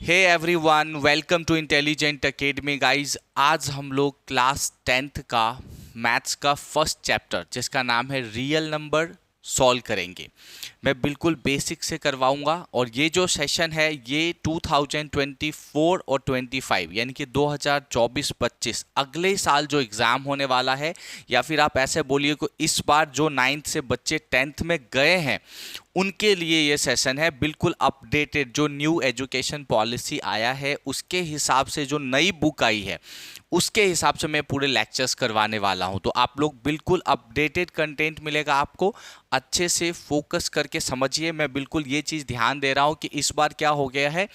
Hey everyone, welcome to intelligent academy guys. आज हम लोग क्लास 10th का मैथ्स का फर्स्ट चैप्टर जिसका नाम है रियल नंबर सॉल्व करेंगे। मैं बिल्कुल बेसिक से करवाऊंगा और ये जो सेशन है ये 2024 और 25 यानी कि 2024-25 अगले साल जो एग्ज़ाम होने वाला है, या फिर आप ऐसे बोलिए कि इस बार जो 9th से बच्चे 10th में गए हैं उनके लिए ये सेशन है। बिल्कुल अपडेटेड जो न्यू एजुकेशन पॉलिसी आया है उसके हिसाब से, जो नई बुक आई है उसके हिसाब से मैं पूरे लेक्चर्स करवाने वाला हूं। तो आप लोग बिल्कुल अपडेटेड कंटेंट मिलेगा आपको, अच्छे से फोकस करके समझिए। मैं बिल्कुल ये चीज़ ध्यान दे रहा हूं कि इस बार क्या हो गया है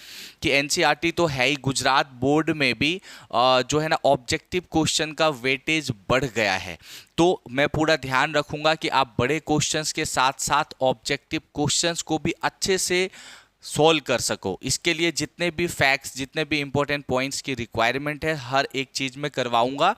कि एनसीईआरटी तो है ही, गुजरात बोर्ड में भी जो है ना ऑब्जेक्टिव क्वेश्चन का वेटेज बढ़ गया है। तो मैं पूरा ध्यान रखूंगा कि आप बड़े क्वेश्चंस के साथ साथ ऑब्जेक्टिव क्वेश्चंस को भी अच्छे से सॉल्व कर सको। इसके लिए जितने भी फैक्ट्स, जितने भी इंपॉर्टेंट पॉइंट्स की रिक्वायरमेंट है हर एक चीज़ में करवाऊंगा,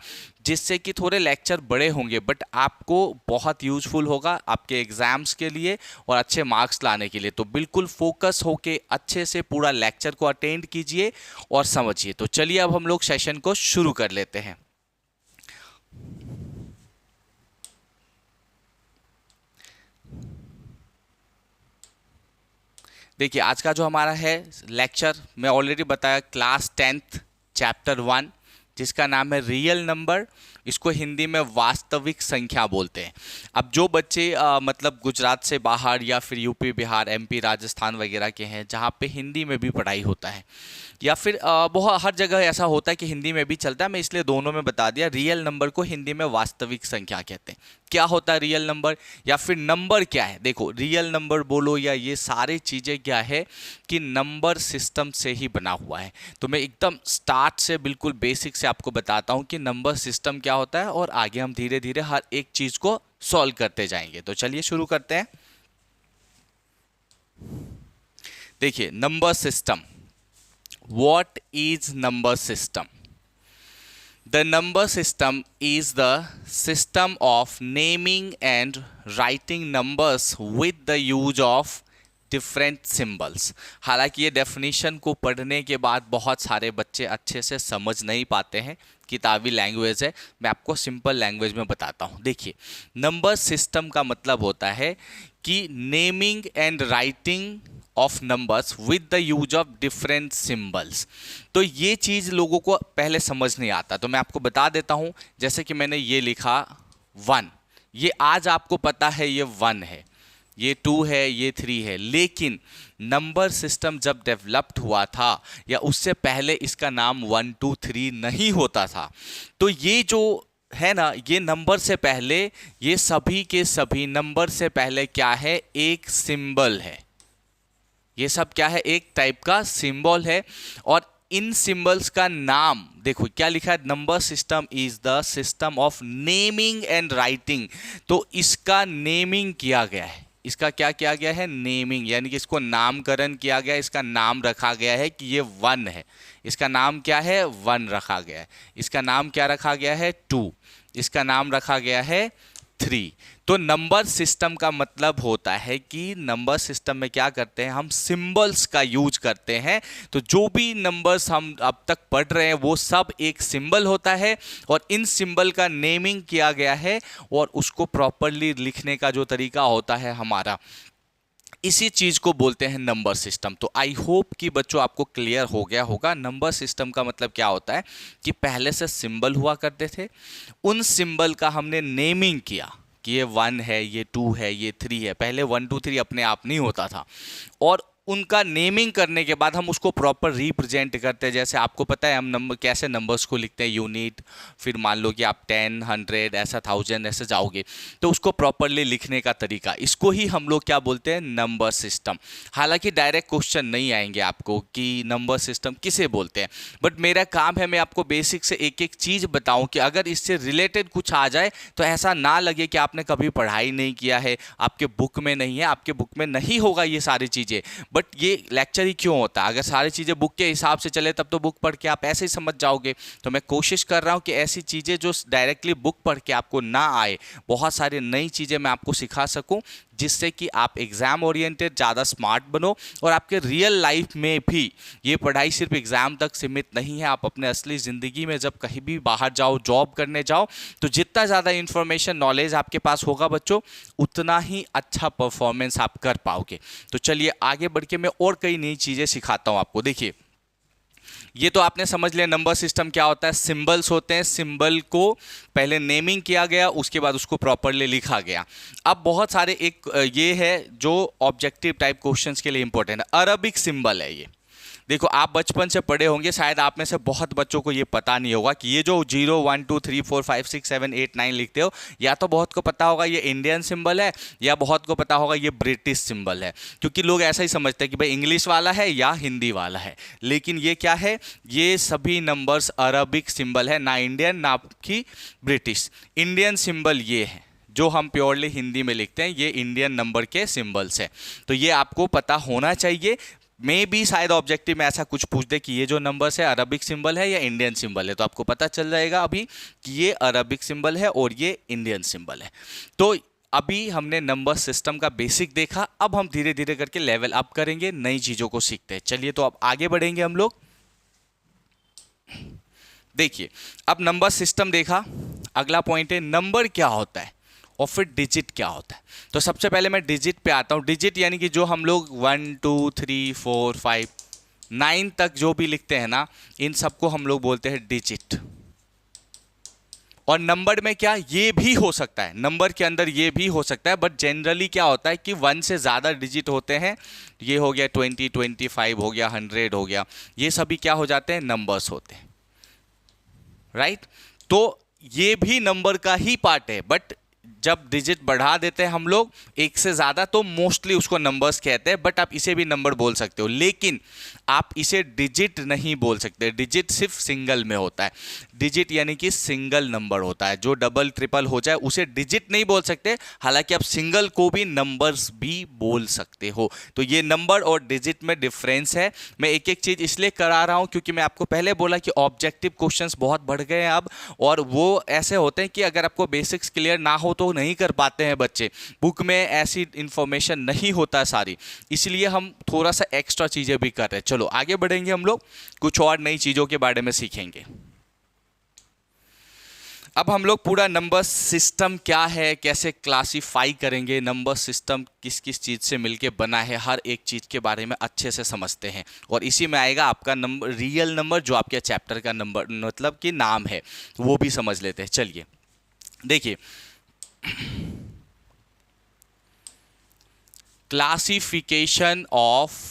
जिससे कि थोड़े लेक्चर बड़े होंगे बट आपको बहुत यूजफुल होगा आपके एग्जाम्स के लिए और अच्छे मार्क्स लाने के लिए। तो बिल्कुल फोकस होके अच्छे से पूरा लेक्चर को अटेंड कीजिए और समझिए। तो चलिए अब हम लोग सेशन को शुरू कर लेते हैं। देखिए आज का जो हमारा है लेक्चर, मैं ऑलरेडी बताया, क्लास 10th चैप्टर 1 जिसका नाम है रियल नंबर। इसको हिंदी में वास्तविक संख्या बोलते हैं। अब जो बच्चे मतलब गुजरात से बाहर या फिर यूपी, बिहार, एमपी, राजस्थान वगैरह के हैं जहाँ पे हिंदी में भी पढ़ाई होता है, या फिर बहुत हर जगह ऐसा होता है कि हिंदी में भी चलता है, मैं इसलिए दोनों में बता दिया। रियल नंबर को हिंदी में वास्तविक संख्या कहते हैं। क्या होता है रियल नंबर, या फिर नंबर क्या है? देखो, रियल नंबर बोलो या ये सारी चीज़ें क्या है कि नंबर सिस्टम से ही बना हुआ है। तो मैं एकदम स्टार्ट से बिल्कुल बेसिक से आपको बताता हूँ कि नंबर सिस्टम क्या होता है और आगे हम धीरे धीरे हर एक चीज़ को सॉल्व करते जाएंगे। तो चलिए शुरू करते हैं। देखिए, number system, what is number system? The number system is the system of naming and writing numbers with the use of different symbols. हालांकि ये डेफिनेशन को पढ़ने के बाद बहुत सारे बच्चे अच्छे से समझ नहीं पाते हैं, किताबी लैंग्वेज है, मैं आपको सिंपल लैंग्वेज में बताता हूँ। देखिए, नंबर सिस्टम का मतलब होता है कि naming and writing of numbers with the use of different symbols. तो ये चीज़ लोगों को पहले समझ नहीं आता, तो मैं आपको बता देता हूँ। जैसे कि मैंने ये लिखा 1, ये आज आपको पता है ये 1 है, ये 2 है, ये 3 है, लेकिन नंबर सिस्टम जब डेवलप्ड हुआ था या उससे पहले इसका नाम 1 2 3 नहीं होता था। तो ये जो है ना, ये नंबर से पहले, ये सभी के सभी नंबर से पहले क्या है, एक सिंबल है। ये सब क्या है, एक टाइप का सिंबल है। और इन सिंबल्स का नाम देखो क्या लिखा है, number system is the system of naming and writing. तो इसका नेमिंग किया गया है, इसका क्या किया गया है, नेमिंग, यानी कि इसको नामकरण किया गया है। इसका नाम रखा गया है कि ये 1 है, इसका नाम क्या है, 1 रखा गया है। इसका नाम क्या रखा गया है, 2, इसका नाम रखा गया है 3। तो नंबर सिस्टम का मतलब होता है कि नंबर सिस्टम में क्या करते हैं, हम सिंबल्स का यूज करते हैं। तो जो भी नंबर्स हम अब तक पढ़ रहे हैं वो सब एक सिंबल होता है और इन सिंबल का नेमिंग किया गया है और उसको प्रॉपरली लिखने का जो तरीका होता है हमारा, इसी चीज को बोलते हैं नंबर सिस्टम। तो आई होप कि बच्चों आपको क्लियर हो गया होगा। नंबर सिस्टम का मतलब क्या होता है कि पहले से सिंबल हुआ करते थे, उन सिंबल का हमने नेमिंग किया कि ये 1 है, ये 2 है, ये 3 है। पहले 1 2 3 अपने आप नहीं होता था, और उनका नेमिंग करने के बाद हम उसको प्रॉपर रिप्रेजेंट करते हैं। जैसे आपको पता है हम नंबर कैसे नंबर्स को लिखते हैं, यूनिट, फिर मान लो कि आप 10 100 ऐसा 1000 ऐसे जाओगे, तो उसको प्रॉपरली लिखने का तरीका, इसको ही हम लोग क्या बोलते हैं, नंबर सिस्टम। हालांकि डायरेक्ट क्वेश्चन नहीं आएंगे आपको कि नंबर सिस्टम किसे बोलते हैं, बट मेरा काम है मैं आपको बेसिक से एक एक चीज़ बताऊं कि अगर इससे रिलेटेड कुछ आ जाए तो ऐसा ना लगे कि आपने कभी पढ़ाई नहीं किया है, आपके बुक में नहीं है। आपके बुक में नहीं होगा ये सारी चीज़ें, बट ये लेक्चर ही क्यों होता है? अगर सारी चीज़ें बुक के हिसाब से चले तब तो बुक पढ़ के आप ऐसे ही समझ जाओगे। तो मैं कोशिश कर रहा हूँ कि ऐसी चीज़ें जो डायरेक्टली बुक पढ़ के आपको ना आए, बहुत सारी नई चीज़ें मैं आपको सिखा सकूँ, जिससे कि आप एग्जाम ओरिएंटेड ज़्यादा स्मार्ट बनो और आपके रियल लाइफ में भी ये पढ़ाई सिर्फ एग्जाम तक सीमित नहीं है। आप अपने असली ज़िंदगी में जब कहीं भी बाहर जाओ, जॉब करने जाओ, तो जितना ज़्यादा इंफॉर्मेशन नॉलेज आपके पास होगा बच्चों, उतना ही अच्छा परफॉर्मेंस आप कर पाओगे। तो चलिए आगे बढ़ के मैं और कई नई चीज़ें सिखाता हूँ आपको। देखिए, ये तो आपने समझ लिया नंबर सिस्टम क्या होता है। सिंबल्स होते हैं, सिंबल को पहले नेमिंग किया गया, उसके बाद उसको प्रॉपरली लिखा गया। अब बहुत सारे एक ये है जो ऑब्जेक्टिव टाइप क्वेश्चंस के लिए इंपॉर्टेंट है। अरबिक सिंबल है ये। देखो, आप बचपन से पढ़े होंगे, शायद आप में से बहुत बच्चों को ये पता नहीं होगा कि ये जो 0 1 2 3 4 5 6 7 8 9 लिखते हो, या तो बहुत को पता होगा ये इंडियन सिंबल है, या बहुत को पता होगा ये ब्रिटिश सिंबल है। क्योंकि लोग ऐसा ही समझते हैं कि भाई इंग्लिश वाला है या हिंदी वाला है, लेकिन ये क्या है, ये सभी नंबर्स अरबिक सिंबल है, ना इंडियन ना कि ब्रिटिश। इंडियन सिंबल ये है जो हम प्योरली हिंदी में लिखते हैं, ये इंडियन नंबर के सिंबल्स है। तो ये आपको पता होना चाहिए। मे भी शायद ऑब्जेक्टिव में ऐसा कुछ पूछ दे कि ये जो नंबर्स है अरबिक सिंबल है या इंडियन सिंबल है, तो आपको पता चल जाएगा अभी कि ये अरबिक सिंबल है और ये इंडियन सिंबल है। तो अभी हमने नंबर सिस्टम का बेसिक देखा, अब हम धीरे धीरे करके लेवल अप करेंगे, नई चीज़ों को सीखते हैं। चलिए तो अब आगे बढ़ेंगे हम लोग। देखिए, अब नंबर सिस्टम देखा, अगला पॉइंट है नंबर क्या होता है और फिर डिजिट क्या होता है। तो सबसे पहले मैं डिजिट पे आता हूँ। डिजिट यानी कि जो हम लोग 1 2 3 4 5 9 तक जो भी लिखते हैं ना, इन सबको हम लोग बोलते हैं डिजिट। और नंबर में क्या, ये भी हो सकता है, नंबर के अंदर ये भी हो सकता है, बट जनरली क्या होता है कि 1 से ज़्यादा डिजिट होते हैं। ये हो गया 20 25 हो गया 100 हो गया, ये सभी क्या हो जाते हैं, नंबर्स होते हैं, राइट। तो ये भी नंबर का ही पार्ट है, बट जब डिजिट बढ़ा देते हैं हम लोग 1 से ज़्यादा, तो मोस्टली उसको नंबर्स कहते हैं, बट आप इसे भी नंबर बोल सकते हो, लेकिन आप इसे डिजिट नहीं बोल सकते। डिजिट सिर्फ सिंगल में होता है। डिजिट यानी कि सिंगल नंबर होता है, जो डबल ट्रिपल हो जाए उसे डिजिट नहीं बोल सकते। हालांकि आप सिंगल को भी नंबर्स भी बोल सकते हो। तो ये नंबर और डिजिट में डिफरेंस है। मैं एक एक चीज़ इसलिए करा रहा हूँ क्योंकि मैं आपको पहले बोला कि ऑब्जेक्टिव क्वेश्चंस बहुत बढ़ गए हैं अब, और वो ऐसे होते हैं कि अगर आपको बेसिक्स क्लियर ना हो तो नहीं कर पाते हैं बच्चे। बुक में ऐसी इंफॉर्मेशन नहीं होता सारी, इसलिए हम थोड़ा सा एक्स्ट्रा चीज़ें भी कर रहे हैं। चलो आगे बढ़ेंगे, हम लोग कुछ और नई चीज़ों के बारे में सीखेंगे। अब हम लोग पूरा नंबर सिस्टम क्या है, कैसे क्लासीफाई करेंगे, नंबर सिस्टम किस किस चीज़ से मिलके बना है, हर एक चीज़ के बारे में अच्छे से समझते हैं। और इसी में आएगा आपका नंबर, रियल नंबर, जो आपके चैप्टर का नंबर मतलब कि नाम है, वो भी समझ लेते हैं। चलिए देखिए, क्लासिफिकेशन ऑफ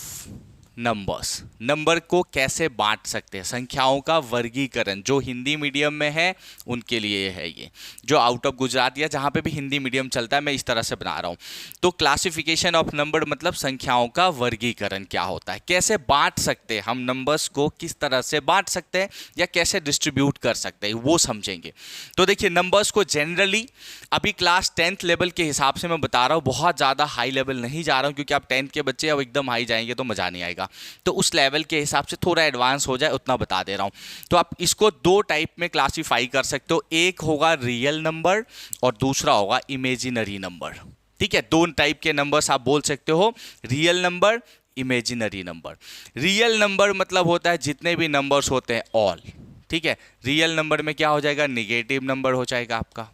नंबर्स, नंबर को कैसे बांट सकते हैं, संख्याओं का वर्गीकरण। जो हिंदी मीडियम में है उनके लिए है ये, जो आउट ऑफ गुजरात या जहाँ पे भी हिंदी मीडियम चलता है, मैं इस तरह से बना रहा हूँ। तो क्लासिफिकेशन ऑफ नंबर मतलब संख्याओं का वर्गीकरण क्या होता है, कैसे बांट सकते हैं हम नंबर्स को, किस तरह से बांट सकते हैं या कैसे डिस्ट्रीब्यूट कर सकते हैं, वो समझेंगे। तो देखिए, नंबर्स को जनरली अभी क्लास 10th लेवल के हिसाब से मैं बता रहा हूँ, बहुत ज़्यादा हाई लेवल नहीं जा रहा हूँ, क्योंकि आप 10th के बच्चे अब एकदम हाई जाएंगे तो मज़ा नहीं आएगा। तो उस लेवल के हिसाब से थोड़ा एडवांस हो जाए उतना बता दे रहा हूँ। तो आप इसको 2 टाइप में क्लासीफाई कर सकते हो, एक होगा रियल नंबर और दूसरा होगा इमेजिनरी नंबर। ठीक है, 2 टाइप के नंबर्स आप बोल सकते हो, real number, imaginary number. Real number मतलब होता है जितने भी नंबर्स होते हैं ऑल। ठीक है, रियल नंबर में क्या हो जाएगा, निगेटिव नंबर हो जाएगा आपका,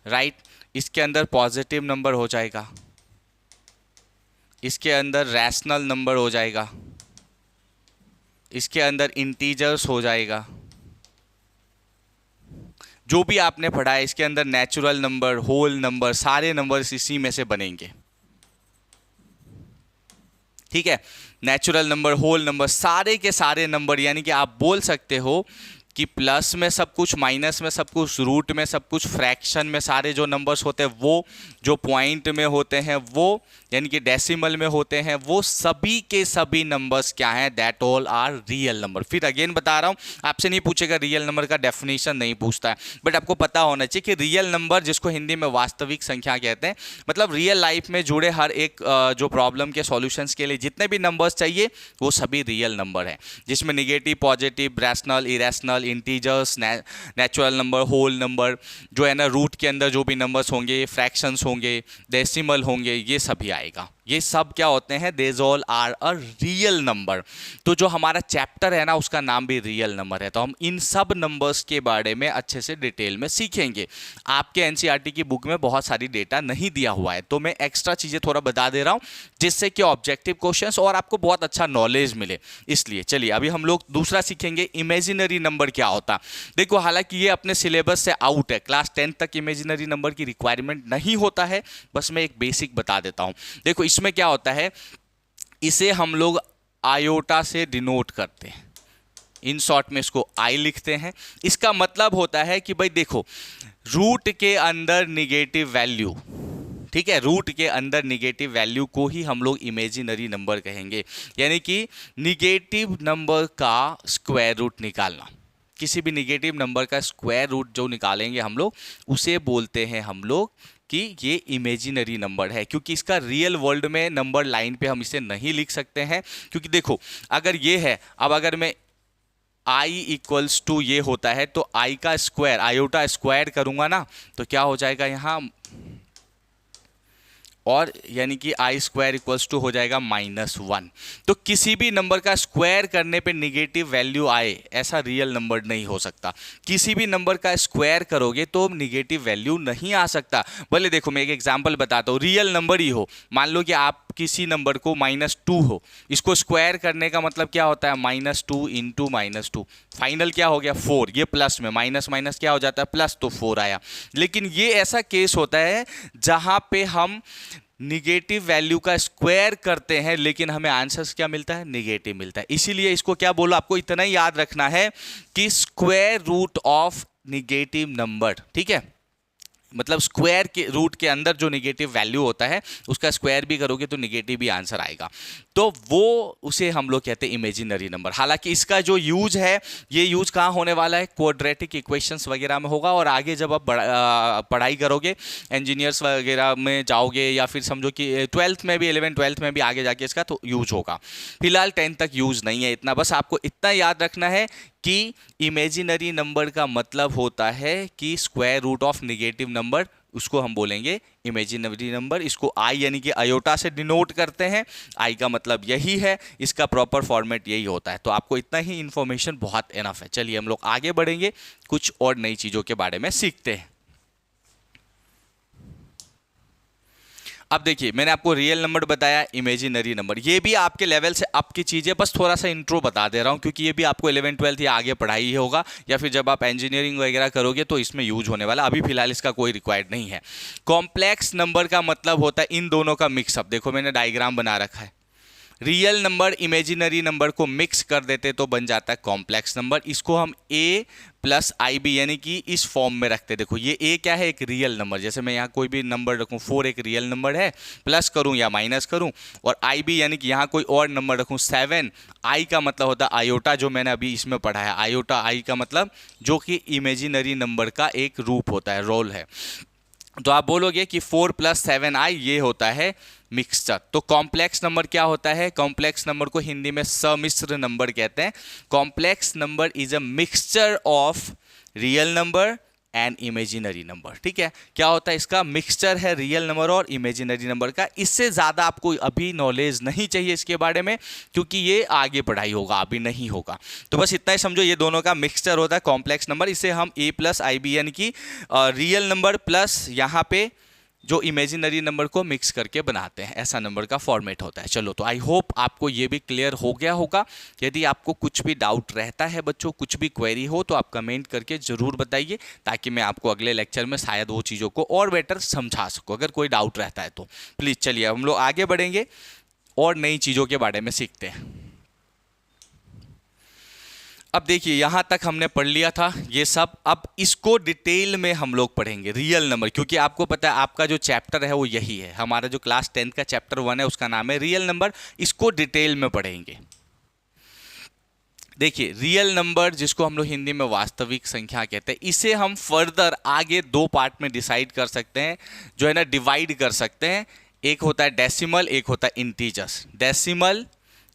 राइट। इसके अंदर पॉजिटिव नंबर हो जाएगा, इसके अंदर रैशनल नंबर हो जाएगा, इसके अंदर इंटीजर्स हो जाएगा, जो भी आपने पढ़ा है इसके अंदर नेचुरल नंबर, होल नंबर, सारे नंबर्स इसी में से बनेंगे। ठीक है, नेचुरल नंबर, होल नंबर, सारे के सारे नंबर, यानी कि आप बोल सकते हो कि प्लस में सब कुछ, माइनस में सब कुछ, रूट में सब कुछ, फ्रैक्शन में सारे जो नंबर्स होते हैं वो, जो पॉइंट में होते हैं वो, यानी कि डेसिमल में होते हैं वो, सभी के सभी नंबर्स क्या हैं, that all are real number. फिर अगेन बता रहा हूँ, आपसे नहीं पूछेगा रियल नंबर का डेफिनेशन, नहीं पूछता है, बट आपको पता होना चाहिए कि रियल नंबर, जिसको हिंदी में वास्तविक संख्या कहते हैं, मतलब रियल लाइफ में जुड़े हर एक जो प्रॉब्लम के सॉल्यूशंस के लिए जितने भी नंबर्स चाहिए वो सभी रियल नंबर हैं, जिसमें negative, positive, rational, irrational, integers, natural number, whole number, जो है ना रूट के अंदर जो भी नंबर्स होंगे, फ्रैक्शंस होंगे, डेसिमल होंगे, ये सभी आएगा। ये सब क्या होते हैं, these all are a real number. तो जो हमारा चैप्टर है ना उसका नाम भी रियल नंबर है। तो हम इन सब नंबर्स के बारे में अच्छे से डिटेल में सीखेंगे। आपके एनसीईआरटी की बुक में बहुत सारी डेटा नहीं दिया हुआ है, तो मैं एक्स्ट्रा चीजें थोड़ा बता दे रहा हूं जिससे कि ऑब्जेक्टिव क्वेश्चंस और आपको बहुत अच्छा नॉलेज मिले। इसलिए चलिए अभी हम लोग दूसरा सीखेंगे, इमेजिनरी नंबर क्या होता। देखो हालांकि ये अपने सिलेबस से आउट है, क्लास 10 तक इमेजिनरी नंबर की रिक्वायरमेंट नहीं होता है, बस मैं एक बेसिक बता देता हूं। देखो इसमें क्या होता है, इसे हम लोग आयोटा से डिनोट करते हैं, इन शॉर्ट में इसको आई लिखते हैं। इसका मतलब होता है कि भाई देखो रूट के अंदर निगेटिव वैल्यू, ठीक है, रूट के अंदर निगेटिव वैल्यू को ही हम लोग इमेजिनरी नंबर कहेंगे। यानी कि निगेटिव नंबर का स्क्वायर रूट निकालना, किसी भी निगेटिव नंबर का स्क्वायर रूट जो निकालेंगे हम लोग उसे बोलते हैं हम लोग कि ये इमेजिनरी नंबर है। क्योंकि इसका रियल वर्ल्ड में नंबर लाइन पे हम इसे नहीं लिख सकते हैं, क्योंकि देखो अगर ये है, अब अगर मैं i इक्वल्स टू ये होता है तो i का स्क्वायर, आयोटा स्क्वायर करूंगा ना तो क्या हो जाएगा यहाँ, और यानी कि आई स्क्वायर इक्वल्स टू हो जाएगा -1। तो किसी भी नंबर का स्क्वायर करने पे निगेटिव वैल्यू आए ऐसा रियल नंबर नहीं हो सकता। किसी भी नंबर का स्क्वायर करोगे तो निगेटिव वैल्यू नहीं आ सकता। भले देखो मैं एक एग्जांपल बताता हूँ, रियल नंबर ही हो, मान लो कि आप किसी नंबर को -2 हो, इसको स्क्वायर करने का मतलब क्या होता है, -2 इंटू -2, फाइनल क्या हो गया 4, ये प्लस में माइनस माइनस क्या हो जाता है प्लस, तो 4 आया। लेकिन ये ऐसा केस होता है जहां पे हम निगेटिव वैल्यू का स्क्वायर करते हैं लेकिन हमें आंसर क्या मिलता है, निगेटिव मिलता है। इसीलिए इसको क्या बोलो, आपको इतना ही याद रखना है कि square root of negative number, ठीक है, मतलब स्क्वायर के रूट के अंदर जो निगेटिव वैल्यू होता है उसका स्क्वायर भी करोगे तो निगेटिव ही आंसर आएगा। तो वो उसे हम लोग कहते हैं इमेजिनरी नंबर। हालांकि इसका जो यूज है, ये यूज कहाँ होने वाला है, क्वाड्रेटिक इक्वेशंस वगैरह में होगा, और आगे जब आप पढ़ाई करोगे, इंजीनियर्स वगैरह में जाओगे, या फिर समझो कि 12th में भी, 11 12th में भी आगे जाके इसका तो यूज होगा। फिलहाल 10 तक यूज नहीं है इतना, बस आपको इतना याद रखना है कि इमेजिनरी नंबर का मतलब होता है कि square root of negative number, उसको हम बोलेंगे इमेजिनरी नंबर। इसको आई यानी कि आयोटा से डिनोट करते हैं, आई का मतलब यही है, इसका प्रॉपर फॉर्मेट यही होता है। तो आपको इतना ही इंफॉर्मेशन बहुत एनफ है। चलिए हम लोग आगे बढ़ेंगे, कुछ और नई चीज़ों के बारे में सीखते हैं। अब देखिए मैंने आपको रियल नंबर बताया, इमेजिनरी नंबर, ये भी आपके लेवल से अप की चीज़ है, बस थोड़ा सा इंट्रो बता दे रहा हूँ क्योंकि ये भी आपको 11 12 या आगे पढ़ाई ही होगा, या फिर जब आप इंजीनियरिंग वगैरह करोगे तो इसमें यूज होने वाला। अभी फिलहाल इसका कोई रिक्वायर्ड नहीं है। कॉम्प्लेक्स नंबर का मतलब होता है इन दोनों का मिक्सअप। देखो मैंने डायग्राम बना रखा है, रियल नंबर इमेजिनरी नंबर को मिक्स कर देते तो बन जाता है कॉम्प्लेक्स नंबर। इसको हम a प्लस IB यानी कि इस फॉर्म में रखते। देखो ये a क्या है, एक रियल नंबर, जैसे मैं यहाँ कोई भी नंबर रखूँ, 4 एक रियल नंबर है, प्लस करूँ या माइनस करूँ, और IB यानी कि यहाँ कोई और नंबर रखूँ 7, I का मतलब होता है आयोटा, जो मैंने अभी इसमें पढ़ा है, आयोटा I का मतलब जो कि इमेजिनरी नंबर का एक रूप होता है, रोल है। तो आप बोलोगे कि 4 + 7i ये होता है मिक्सचर। तो कॉम्प्लेक्स नंबर क्या होता है, कॉम्प्लेक्स नंबर को हिंदी में सम्मिश्र नंबर कहते हैं। Complex number is a mixture of real number and imaginary number. ठीक है, क्या होता है, इसका मिक्सचर है रियल नंबर और इमेजिनरी नंबर का। इससे ज़्यादा आपको अभी नॉलेज नहीं चाहिए इसके बारे में, क्योंकि ये आगे पढ़ाई होगा, अभी नहीं होगा। तो बस इतना ही समझो, ये दोनों का मिक्सचर होता है कॉम्प्लेक्स नंबर। इसे हम a + IB यानी कि रियल नंबर प्लस यहाँ पे जो इमेजिनरी नंबर को मिक्स करके बनाते हैं, ऐसा नंबर का फॉर्मेट होता है। चलो, तो आई होप आपको ये भी क्लियर हो गया होगा। यदि आपको कुछ भी डाउट रहता है बच्चों, कुछ भी क्वेरी हो, तो आप कमेंट करके ज़रूर बताइए, ताकि मैं आपको अगले लेक्चर में शायद वो चीज़ों को और बेटर समझा सकूँ, अगर कोई डाउट रहता है तो। प्लीज़ चलिए हम लोग आगे बढ़ेंगे और नई चीज़ों के बारे में सीखते हैं। अब देखिए यहाँ तक हमने पढ़ लिया था ये सब, अब इसको डिटेल में हम लोग पढ़ेंगे रियल नंबर, क्योंकि आपको पता है आपका जो चैप्टर है वो यही है, हमारा जो क्लास 10 का चैप्टर 1 है उसका नाम है रियल नंबर। इसको डिटेल में पढ़ेंगे। देखिए रियल नंबर, जिसको हम लोग हिंदी में वास्तविक संख्या कहते हैं, इसे हम फर्दर आगे 2 पार्ट में डिसाइड कर सकते हैं, जो है ना डिवाइड कर सकते हैं। एक होता है डेसिमल, एक होता है इंटीजर्स। डेसिमल,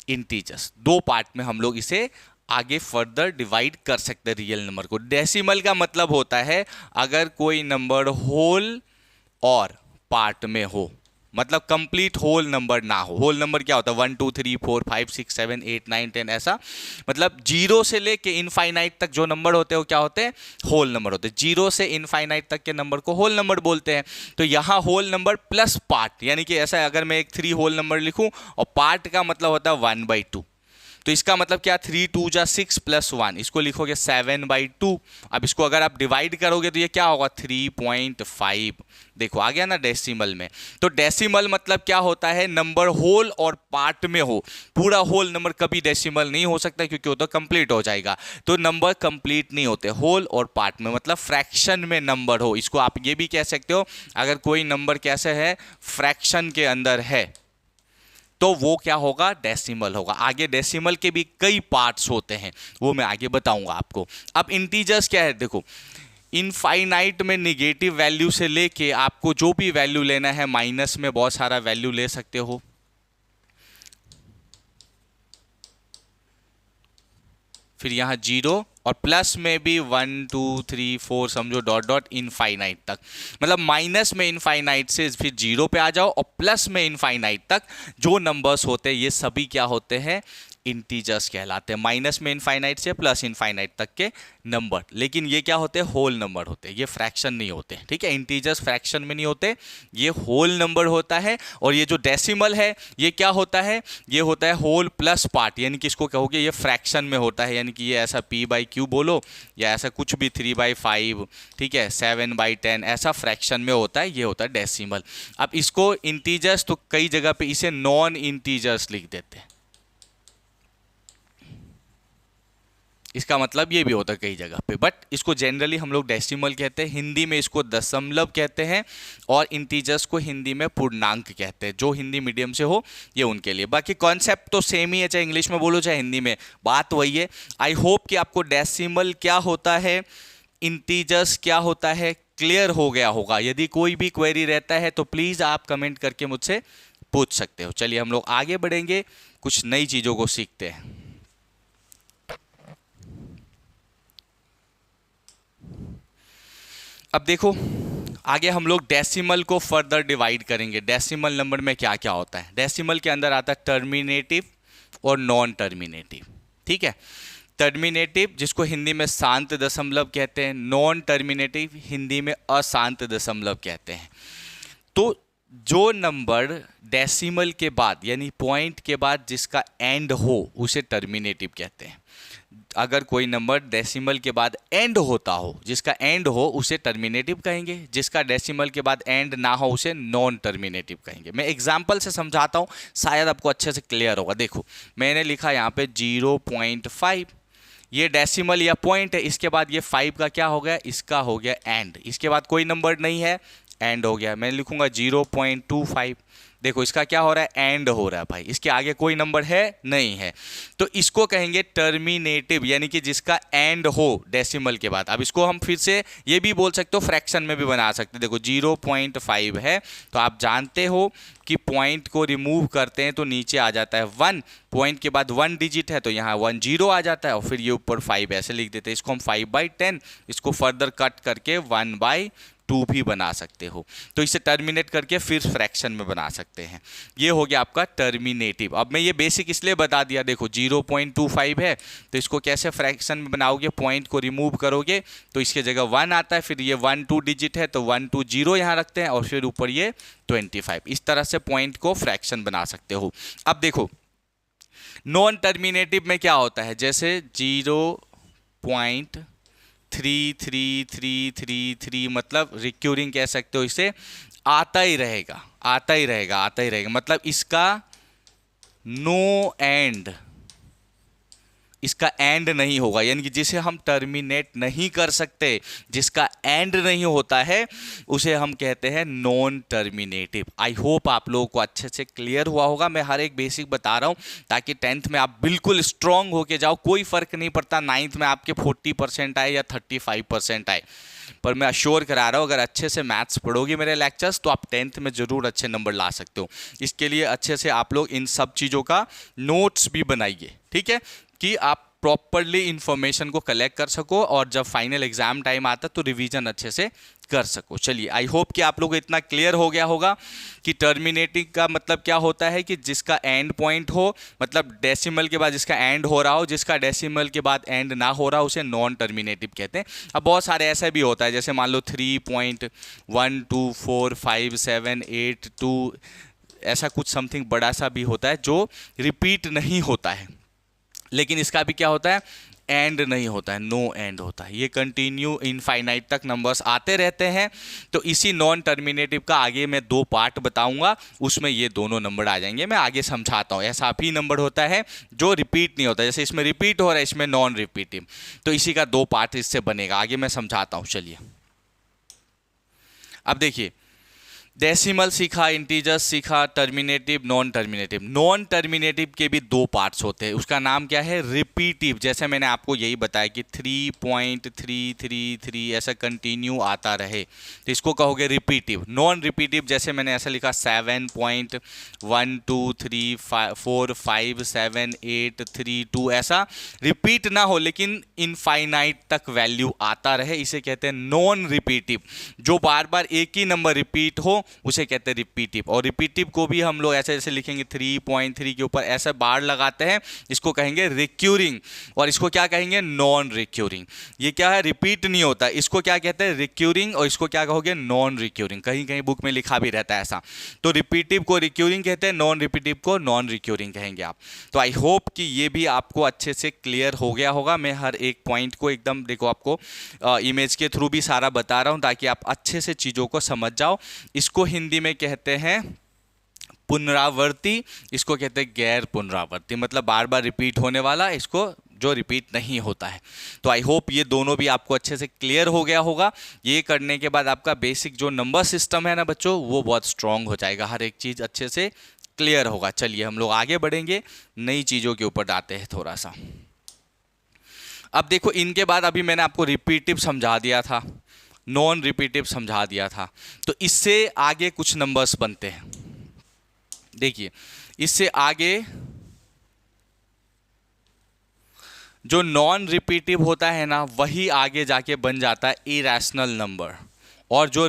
इंटीजर्स, 2 पार्ट में हम लोग इसे आगे फर्दर डिवाइड कर सकते हैं रियल नंबर को। डेसिमल का मतलब होता है अगर कोई नंबर होल और पार्ट में हो, मतलब कंप्लीट होल नंबर ना हो। होल नंबर क्या होता है? 1 2 3 4 5 6 7 8 9 10 ऐसा, मतलब जीरो से लेके इनफाइनाइट तक जो नंबर होते हैं वो क्या होते हैं? होल नंबर होते हैं। जीरो से इनफाइनाइट तक के नंबर को होल नंबर बोलते हैं। तो यहाँ होल नंबर प्लस पार्ट, यानी कि ऐसा है, अगर मैं एक 3 होल नंबर लिखूं और पार्ट का मतलब होता है 1/2, तो इसका मतलब क्या? 3 2 जा 6 प्लस 1, इसको लिखोगे 7/2। अब इसको अगर आप डिवाइड करोगे तो ये क्या होगा? 3.5। देखो आ गया ना डेसिमल में। तो डेसिमल मतलब क्या होता है? नंबर होल और पार्ट में हो। पूरा होल नंबर कभी डेसिमल नहीं हो सकता क्योंकि वो तो कंप्लीट हो जाएगा। तो नंबर कंप्लीट नहीं होते होल और पार्ट में, मतलब फ्रैक्शन में नंबर हो। इसको आप ये भी कह सकते हो, अगर कोई नंबर कैसे है? फ्रैक्शन के अंदर है, तो वो क्या होगा? डेसिमल होगा। आगे डेसिमल के भी कई पार्ट्स होते हैं, वो मैं आगे बताऊंगा आपको। अब इंटीजर्स क्या है? देखो, इनफाइनाइट में निगेटिव वैल्यू से लेके आपको जो भी वैल्यू लेना है, माइनस में बहुत सारा वैल्यू ले सकते हो। फिर यहाँ जीरो, और प्लस में भी 1 2 3 4 समझो डॉट डॉट इनफाइनाइट तक। मतलब माइनस में इनफाइनाइट से फिर जीरो पे आ जाओ, और प्लस में इनफाइनाइट तक जो नंबर्स होते हैं ये सभी क्या होते हैं? इंटीजर्स कहलाते हैं। माइनस में इनफाइनाइट से प्लस इनफाइनाइट तक के नंबर, लेकिन ये क्या होते हैं? होल नंबर होते हैं, ये फ्रैक्शन नहीं होते। ठीक है, इंटीजर्स फ्रैक्शन में नहीं होते, ये होल नंबर होता है। और ये जो डेसिमल है ये क्या होता है? ये होता है होल प्लस पार्ट, यानी कि इसको कहोगे ये फ्रैक्शन में होता है, यानी कि ये ऐसा p/q बोलो या ऐसा कुछ भी 3/5, ठीक है, 7/10 ऐसा फ्रैक्शन में होता है, ये होता है डेसिमल। अब इसको इंटीजर्स तो कई जगह पे इसे नॉन इंटीजर्स लिख देते हैं, इसका मतलब ये भी होता है कई जगह पे, बट इसको जनरली हम लोग डेसिमल कहते हैं। हिंदी में इसको दशमलव कहते हैं, और इंटीजर्स को हिंदी में पूर्णांक कहते हैं। जो हिंदी मीडियम से हो ये उनके लिए, बाकी कॉन्सेप्ट तो सेम ही है, चाहे इंग्लिश में बोलो चाहे हिंदी में, बात वही है। आई होप कि आपको डेसिमल क्या होता है, इंटीजर्स क्या होता है, क्लियर हो गया होगा। यदि कोई भी क्वेरी रहता है तो प्लीज़ आप कमेंट करके मुझसे पूछ सकते हो। चलिए हम लोग आगे बढ़ेंगे, कुछ नई चीज़ों को सीखते हैं। अब देखो, आगे हम लोग डेसिमल को फर्दर डिवाइड करेंगे। डेसिमल नंबर में क्या क्या होता है? डेसिमल के अंदर आता है टर्मिनेटिव और नॉन टर्मिनेटिव। ठीक है, टर्मिनेटिव जिसको हिंदी में शांत दशमलव कहते हैं, नॉन टर्मिनेटिव हिंदी में अशांत दशमलव कहते हैं। तो जो नंबर डेसिमल के बाद यानी पॉइंट के बाद जिसका एंड हो उसे टर्मिनेटिव कहते हैं। अगर कोई नंबर डेसिमल के बाद एंड होता हो, जिसका एंड हो उसे टर्मिनेटिव कहेंगे, जिसका डेसिमल के बाद एंड ना हो उसे नॉन टर्मिनेटिव कहेंगे। मैं एग्जांपल से समझाता हूँ, शायद आपको अच्छे से क्लियर होगा। देखो मैंने लिखा यहाँ पे 0.5, ये डेसिमल या पॉइंट है, इसके बाद ये 5 का क्या हो गया? इसका हो गया एंड। इसके बाद कोई नंबर नहीं है, एंड हो गया। मैं लिखूंगा 0.25, देखो इसका क्या हो रहा है? एंड हो रहा है भाई, इसके आगे कोई नंबर है नहीं है, तो इसको कहेंगे टर्मिनेटिव, यानी कि जिसका एंड हो डेसिमल के बाद। अब इसको हम फिर से ये भी बोल सकते हो, फ्रैक्शन में भी बना सकते हो। देखो 0.5 है, तो आप जानते हो कि पॉइंट को रिमूव करते हैं तो नीचे आ जाता है 1, पॉइंट के बाद 1 डिजिट है तो यहाँ 1 0 आ जाता है, और फिर ये ऊपर 5 ऐसे लिख देते हैं। इसको हम 5/10, इसको फर्दर कट करके 1/2 भी बना सकते हो। तो इसे टर्मिनेट करके फिर फ्रैक्शन में बना सकते हैं। ये हो गया आपका टर्मिनेटिव। अब मैं ये बेसिक इसलिए बता दिया, देखो 0.25 है तो इसको कैसे फ्रैक्शन में बनाओगे? पॉइंट को रिमूव करोगे तो इसके जगह 1 आता है, फिर ये 1 2 डिजिट है तो 1 2 0 यहाँ रखते हैं, और फिर ऊपर ये 25। इस तरह से पॉइंट को फ्रैक्शन बना सकते हो। अब देखो नॉन टर्मिनेटिव में क्या होता है? जैसे 0.333333, मतलब रिक्यूरिंग कह सकते हो इसे, आता ही रहेगा आता ही रहेगा आता ही रहेगा, मतलब इसका नो एंड, इसका एंड नहीं होगा, यानी कि जिसे हम टर्मिनेट नहीं कर सकते, जिसका एंड नहीं होता है, उसे हम कहते हैं नॉन टर्मिनेटिव। आई होप आप लोगों को अच्छे से क्लियर हुआ होगा। मैं हर एक बेसिक बता रहा हूं ताकि 10th में आप बिल्कुल स्ट्रांग होके जाओ। कोई फर्क नहीं पड़ता 9th में आपके 40% आए या 35% आए, पर मैं अश्योर करा रहा हूँ अगर अच्छे से मैथ्स पढ़ोगे मेरे लेक्चर्स तो आप 10th में ज़रूर अच्छे नंबर ला सकते हो। इसके लिए अच्छे से आप लोग इन सब चीज़ों का नोट्स भी बनाइए, ठीक है, कि आप प्रॉपरली इंफॉर्मेशन को कलेक्ट कर सको और जब फाइनल एग्जाम टाइम आता तो रिवीजन अच्छे से कर सको। चलिए, आई होप कि आप लोगों को इतना क्लियर हो गया होगा कि टर्मिनेटिंग का मतलब क्या होता है कि जिसका एंड पॉइंट हो, मतलब डेसिमल के बाद जिसका एंड हो रहा हो, जिसका डेसिमल के बाद एंड ना हो रहा हो उसे नॉन टर्मिनेटिव कहते हैं। अब बहुत सारे ऐसा भी होता है, जैसे मान लो 3.1245782, ऐसा कुछ समथिंग बड़ा सा भी होता है जो रिपीट नहीं होता है, लेकिन इसका भी क्या होता है, एंड नहीं होता है, नो एंड होता है। ये कंटिन्यू इनफाइनाइट तक नंबर्स आते रहते हैं। तो इसी नॉन टर्मिनेटिव का आगे मैं 2 पार्ट बताऊंगा, उसमें ये दोनों नंबर आ जाएंगे, मैं आगे समझाता हूँ। ऐसा भी नंबर होता है जो रिपीट नहीं होता, जैसे इसमें रिपीट हो रहा है, इसमें नॉन रिपीटिव, तो इसी का 2 पार्ट इससे बनेगा, आगे मैं समझाता हूँ। चलिए, अब देखिए, डेसिमल सीखा, इंटीजर्स सीखा, टर्मिनेटिव, नॉन टर्मिनेटिव। नॉन टर्मिनेटिव के भी 2 पार्ट्स होते हैं, उसका नाम क्या है, रिपीटिव। जैसे मैंने आपको यही बताया कि 3.333 ऐसा कंटिन्यू आता रहे तो इसको कहोगे रिपीटिव। नॉन रिपीटिव जैसे मैंने ऐसा लिखा 7.123457832, ऐसा रिपीट ना हो लेकिन इनफाइनाइट तक वैल्यू आता रहे, इसे कहते हैं नॉन रिपीटिव। जो बार बार एक ही नंबर रिपीट हो उसे कहते हैं रिपीटिव। और रिपीटिव को भी हम लोग ऐसे जैसे लिखेंगे 3.3 के ऊपर ऐसे बार लगाते हैं, इसको कहेंगे रिक्यूरिंग, और इसको क्या कहेंगे, नॉन रिक्यूरिंग। ये क्या है, रिपीट नहीं होता, इसको क्या कहते हैं, रिक्यूरिंग, और इसको क्या कहोगे, नॉन रिक्यूरिंग। कहीं कहीं बुक में लिखा भी रहता है ऐसा। तो रिपीटिव को रिक्यूरिंग कहते हैं, नॉन रिपीटिव को नॉन रिक्यूरिंग कहेंगे आप। तो आई होप कि ये भी आपको अच्छे से क्लियर हो गया होगा। मैं हर एक पॉइंट को एकदम देखो आपको इमेज के थ्रू भी सारा बता रहा हूं ताकि आप अच्छे से चीज़ों को समझ जाओ। इसको हिंदी में कहते हैं पुनरावर्ती, इसको कहते हैं गैर पुनरावर्ती, मतलब बार बार रिपीट होने वाला, इसको जो रिपीट नहीं होता है। तो आई होप ये दोनों भी आपको अच्छे से क्लियर हो गया होगा। ये करने के बाद आपका बेसिक जो नंबर सिस्टम है ना बच्चों, वो बहुत स्ट्रांग हो जाएगा, हर एक चीज़ अच्छे से क्लियर होगा। चलिए, हम लोग आगे बढ़ेंगे, नई चीज़ों के ऊपर आते हैं थोड़ा सा। अब देखो, इनके बाद अभी मैंने आपको रिपीटिव समझा दिया था, नॉन रिपीटिव समझा दिया था, तो इससे आगे कुछ नंबर्स बनते हैं। देखिए, इससे आगे जो नॉन रिपीटिव होता है ना, वही आगे जाके बन जाता है इरैशनल नंबर, और जो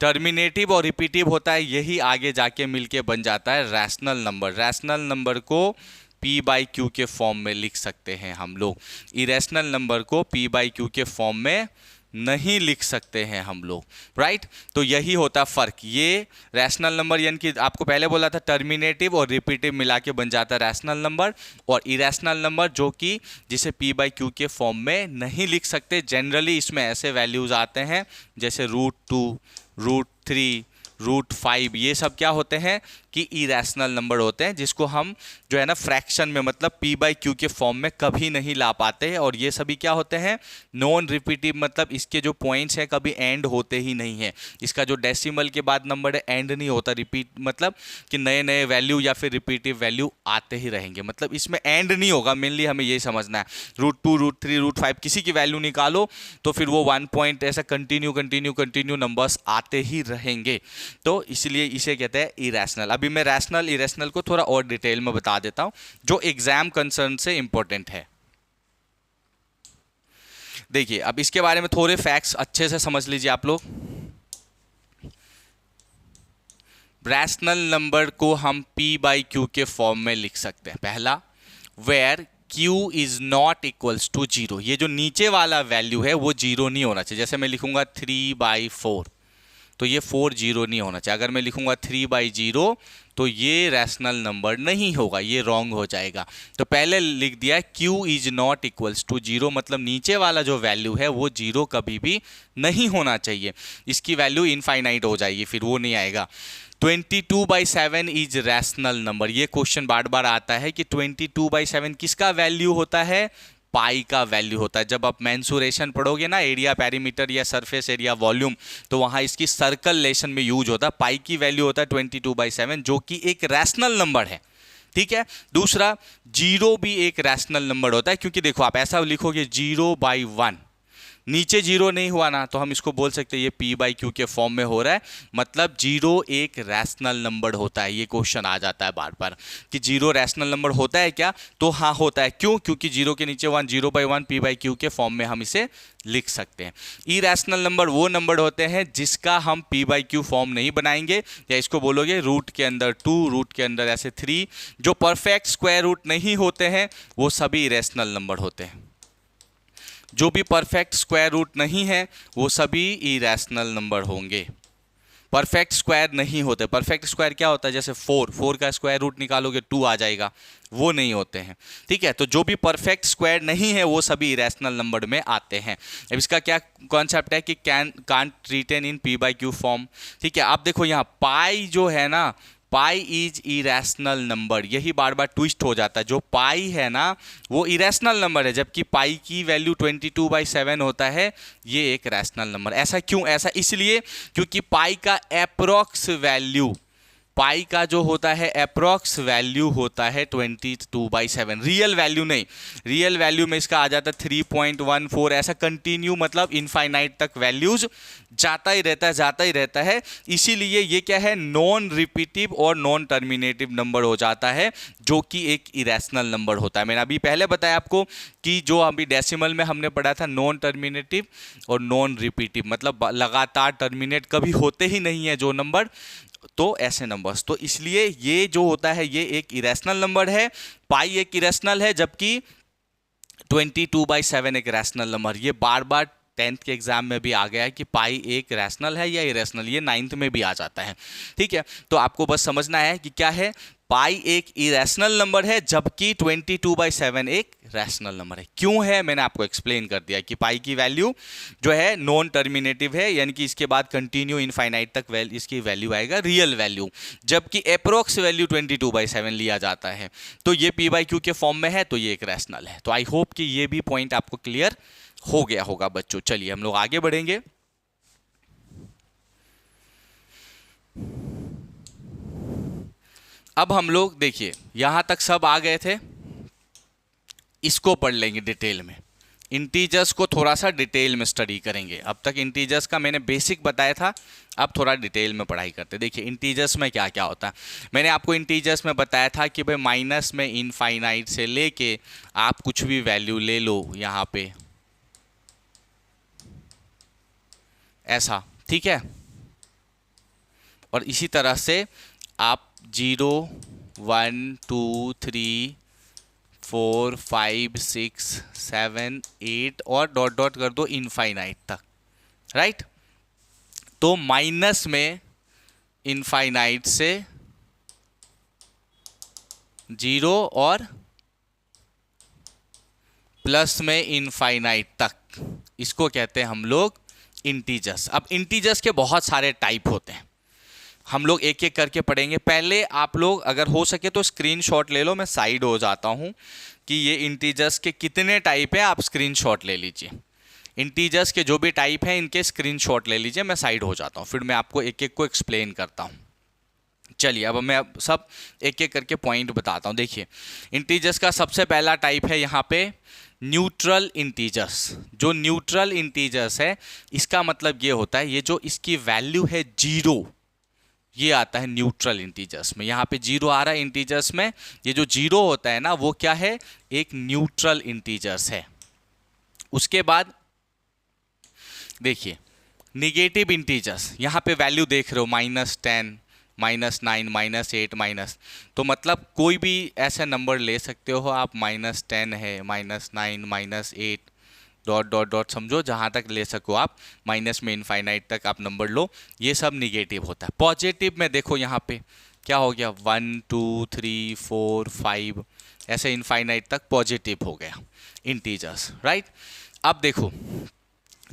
टर्मिनेटिव और रिपीटिव होता है यही आगे जाके मिलके बन जाता है रैशनल नंबर। रैशनल नंबर को P/Q के फॉर्म में लिख सकते हैं हम लोग, इरैशनल नंबर को P/Q के फॉर्म में नहीं लिख सकते हैं हम लोग, राइट। तो यही होता फर्क। ये रैशनल नंबर यानी कि आपको पहले बोला था टर्मिनेटिव और रिपीटिव मिला के बन जाता है रैशनल नंबर, और इरैशनल नंबर जो कि जिसे P/Q के फॉर्म में नहीं लिख सकते। जनरली इसमें ऐसे वैल्यूज आते हैं जैसे √2, √3, √5, ये सब क्या होते हैं कि इरैशनल नंबर होते हैं, जिसको हम जो है ना फ्रैक्शन में मतलब P/Q के फॉर्म में कभी नहीं ला पाते हैं। और ये सभी क्या होते हैं, नॉन रिपीटिव, मतलब इसके जो पॉइंट्स हैं कभी एंड होते ही नहीं है। इसका जो डेसिमल के बाद नंबर है एंड नहीं होता, रिपीट मतलब कि नए नए वैल्यू या फिर रिपीटिव वैल्यू आते ही रहेंगे, मतलब इसमें एंड नहीं होगा। मेनली हमें यही समझना है। √2, √3, √5 किसी की वैल्यू निकालो तो फिर वो 1 पॉइंट ऐसा कंटिन्यू नंबर्स आते ही रहेंगे। तो इसलिए इसे कहते हैं इरैशनल। अभी मैं रैशनल इरैशनल को थोड़ा और डिटेल में बता देता हूं जो एग्जाम कंसर्न से इंपॉर्टेंट है। देखिए, अब इसके बारे में थोड़े फैक्ट्स अच्छे से समझ लीजिए आप लोग। रैशनल नंबर को हम P/Q के फॉर्म में लिख सकते हैं। पहला, where Q is not equals to 0। ये जो नीचे वाला वैल्यू है वो 0 नहीं होना चाहिए। जैसे मैं लिखूंगा 3/4 तो ये 4 0 नहीं होना चाहिए। अगर मैं लिखूंगा 3/0 तो ये रैशनल नंबर नहीं होगा, ये रॉन्ग हो जाएगा। तो पहले लिख दिया Q is not equals to 0, मतलब नीचे वाला जो वैल्यू है वो 0 कभी भी नहीं होना चाहिए। इसकी वैल्यू इनफाइनाइट हो जाएगी, फिर वो नहीं आएगा। 22/7 इज रैशनल नंबर। ये क्वेश्चन बार बार आता है कि 22/7 किसका वैल्यू होता है, पाई का वैल्यू होता है। जब आप मेंसुरेशन पढ़ोगे ना, एरिया, पेरीमीटर या सरफेस एरिया, वॉल्यूम, तो वहां इसकी सर्कल लेशन में यूज होता है। पाई की वैल्यू होता है 22/7 जो कि एक रैशनल नंबर है, ठीक है। दूसरा, 0 भी एक रैशनल नंबर होता है, क्योंकि देखो आप ऐसा लिखोगे 0/1 नीचे जीरो नहीं हुआ ना तो हम इसको बोल सकते हैं ये पी बाई क्यू के फॉर्म में हो रहा है, मतलब जीरो एक रैशनल नंबर होता है। ये क्वेश्चन आ जाता है बार बार कि जीरो रैशनल नंबर होता है क्या, तो हाँ होता है। क्यों? क्योंकि जीरो के नीचे one, zero by one P by Q के फॉर्म में हम इसे लिख सकते हैं। इरैशनल नंबर वो नंबर होते हैं जिसका हम पी बाई क्यू फॉर्म नहीं बनाएंगे, या इसको बोलोगे रूट के अंदर 2, रूट के अंदर ऐसे 3, जो परफेक्ट स्क्वायर रूट नहीं होते हैं वो सभी इरैशनल नंबर होते हैं। जो भी परफेक्ट स्क्वायर रूट नहीं है वो सभी इरैशनल नंबर होंगे। परफेक्ट स्क्वायर नहीं होते। परफेक्ट स्क्वायर क्या होता है? जैसे 4 का स्क्वायर रूट निकालोगे 2 आ जाएगा, वो नहीं होते हैं। ठीक है, तो जो भी परफेक्ट स्क्वायर नहीं है वो सभी इरैशनल नंबर में आते हैं। अब इसका क्या कॉन्सेप्ट है कि can't written in P by Q form. ठीक है, आप देखो यहाँ पाई जो है ना, पाई इज इरैशनल नंबर, यही बार बार ट्विस्ट हो जाता है। जो पाई है ना वो इरैशनल नंबर है, जबकि पाई की वैल्यू 22/7 होता है, ये एक रैशनल नंबर। ऐसा क्यों? ऐसा इसलिए क्योंकि पाई का एप्रोक्स वैल्यू, पाई का जो होता है एप्रोक्स वैल्यू होता है 22/7, रियल वैल्यू नहीं। रियल वैल्यू में इसका आ जाता है 3.14, ऐसा कंटिन्यू, मतलब इनफाइनाइट तक वैल्यूज जाता ही रहता है, जाता ही रहता है। इसीलिए ये क्या है? नॉन रिपीटिव और नॉन टर्मिनेटिव नंबर हो जाता है, जो कि एक इरैशनल नंबर होता है। मैंने अभी पहले बताया आपको कि जो अभी डेसिमल में हमने पढ़ा था नॉन टर्मिनेटिव और नॉन रिपीटिव, मतलब लगातार टर्मिनेट कभी होते ही नहीं है जो नंबर, तो ऐसे नंबर्स। तो इसलिए ये जो होता है ये एक इरैशनल नंबर है। पाई एक इरैशनल है, जबकि 22/7 एक रैशनल नंबर। ये बार बार 10th के एग्जाम में भी आ गया है कि पाई एक रैशनल है या इरैशनल, ये 9th में भी आ जाता है। ठीक है, तो आपको बस समझना है कि क्या है, पाई एक इरैशनल नंबर है जबकि 22/7 एक रैशनल नंबर है। क्यों है मैंने आपको एक्सप्लेन कर दिया कि पाई की वैल्यू जो है नॉन टर्मिनेटिव है, यानी कि इसके बाद कंटिन्यू इनफाइनाइट तक इसकी वैल्यू आएगा रियल वैल्यू, जबकि अप्रोक्स वैल्यू 22/7 लिया जाता है। तो ये पी बाई क्यू के फॉर्म में है, तो ये एक रैशनल है। तो आई होप कि ये भी पॉइंट आपको क्लियर हो गया होगा बच्चों। चलिए हम लोग आगे बढ़ेंगे। अब हम लोग देखिए यहां तक सब आ गए थे, इसको पढ़ लेंगे डिटेल में। इंटीजर्स को थोड़ा सा डिटेल में स्टडी करेंगे। अब तक इंटीजर्स का मैंने बेसिक बताया था, अब थोड़ा डिटेल में पढ़ाई करते। देखिए इंटीजर्स में क्या क्या होता है। मैंने आपको इंटीजर्स में बताया था कि भाई माइनस में इनफाइनाइट से लेके आप कुछ भी वैल्यू ले लो यहाँ पे, ऐसा, ठीक है। और इसी तरह से आप 0, 1, 2, 3, 4, 5, 6, 7, 8 और डॉट डॉट कर दो इनफाइनाइट तक, राइट। तो माइनस में इनफाइनाइट से 0 और प्लस में इनफाइनाइट तक, इसको कहते हैं हम लोग इंटीजर्स। अब इंटीजर्स के बहुत सारे टाइप होते हैं, हम लोग एक एक करके पढ़ेंगे। पहले आप लोग अगर हो सके तो स्क्रीनशॉट ले लो, मैं साइड हो जाता हूं कि ये इंटीजर्स के कितने टाइप हैं, आप स्क्रीनशॉट ले लीजिए। इंटीजर्स के जो भी टाइप हैं इनके स्क्रीनशॉट ले लीजिए, मैं साइड हो जाता हूं, फिर मैं आपको एक एक को एक्सप्लेन करता हूं। चलिए अब मैं सब एक एक करके पॉइंट बताता हूं। देखिए इंटीजर्स का सबसे पहला टाइप है यहाँ पे न्यूट्रल इंटीजर्स। जो न्यूट्रल इंटीजर्स है इसका मतलब ये होता है, ये जो इसकी वैल्यू है 0, ये आता है न्यूट्रल इंटीजर्स में। यहाँ पे 0 आ रहा है इंटीजर्स में, ये जो 0 होता है ना वो क्या है, एक न्यूट्रल इंटीजर्स है। उसके बाद देखिए निगेटिव इंटीजर्स, यहाँ पे वैल्यू देख रहे हो -10, -9, -8, माइनस, तो मतलब कोई भी ऐसा नंबर ले सकते हो आप, -10 है, -9, -8 डॉट डॉट डॉट, समझो जहाँ तक ले सको आप, माइनस में इनफाइनाइट तक आप नंबर लो, ये सब निगेटिव होता है। पॉजिटिव में देखो यहाँ पे क्या हो गया, 1, 2, 3, 4, 5 ऐसे इनफाइनाइट तक पॉजिटिव हो गया इंटीजर्स, राइट। अब देखो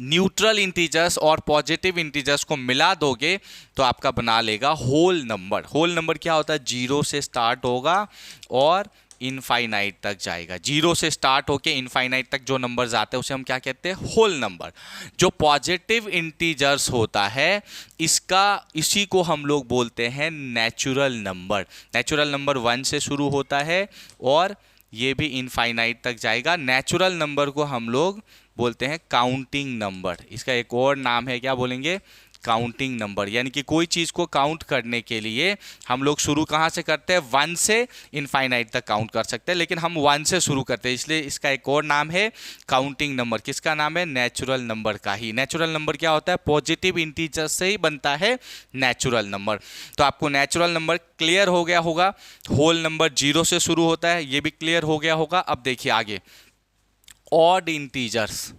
न्यूट्रल इंटीजर्स और पॉजिटिव इंटीजर्स को मिला दोगे तो आपका बना लेगा होल नंबर। होल नंबर क्या होता है, 0 से स्टार्ट होगा और इनफाइनाइट तक जाएगा। 0 से स्टार्ट होके इनफाइनाइट तक जो नंबर्स आते हैं उसे हम क्या कहते हैं, होल नंबर। जो पॉजिटिव इंटीजर्स होता है इसी को हम लोग बोलते हैं नेचुरल नंबर। नेचुरल नंबर 1 से शुरू होता है और ये भी इनफाइनाइट तक जाएगा। नेचुरल नंबर को हम लोग बोलते हैं काउंटिंग नंबर। इसका एक और नाम है, क्या बोलेंगे, काउंटिंग नंबर। यानी कि कोई चीज़ को काउंट करने के लिए हम लोग शुरू कहाँ से करते हैं, 1 से इनफाइनाइट तक काउंट कर सकते हैं, लेकिन हम 1 से शुरू करते हैं, इसलिए इसका एक और नाम है काउंटिंग नंबर। किसका नाम है, नेचुरल नंबर का ही। नेचुरल नंबर क्या होता है, पॉजिटिव इंटीजर से ही बनता है नेचुरल नंबर। तो आपको नेचुरल नंबर क्लियर हो गया होगा। होल नंबर 0 से शुरू होता है, ये भी क्लियर हो गया होगा। अब देखिए आगे, ऑड इंटीजर्स।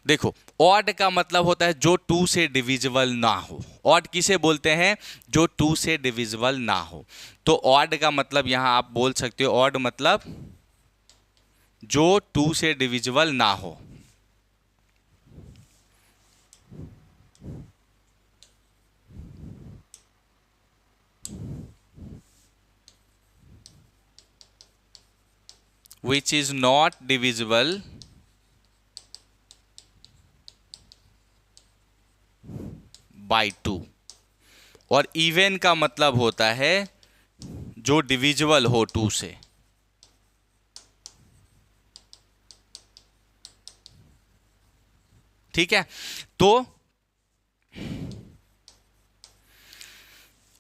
देखो, ऑड का मतलब होता है जो 2 से डिविजिबल ना हो। ऑड किसे बोलते हैं, जो 2 से डिविजिबल ना हो। तो ऑड का मतलब यहां आप बोल सकते हो, ऑड मतलब जो 2 से डिविजिबल ना हो। which is not divisible by 2। और इवन का मतलब होता है जो डिविजिबल हो 2 से। ठीक है, तो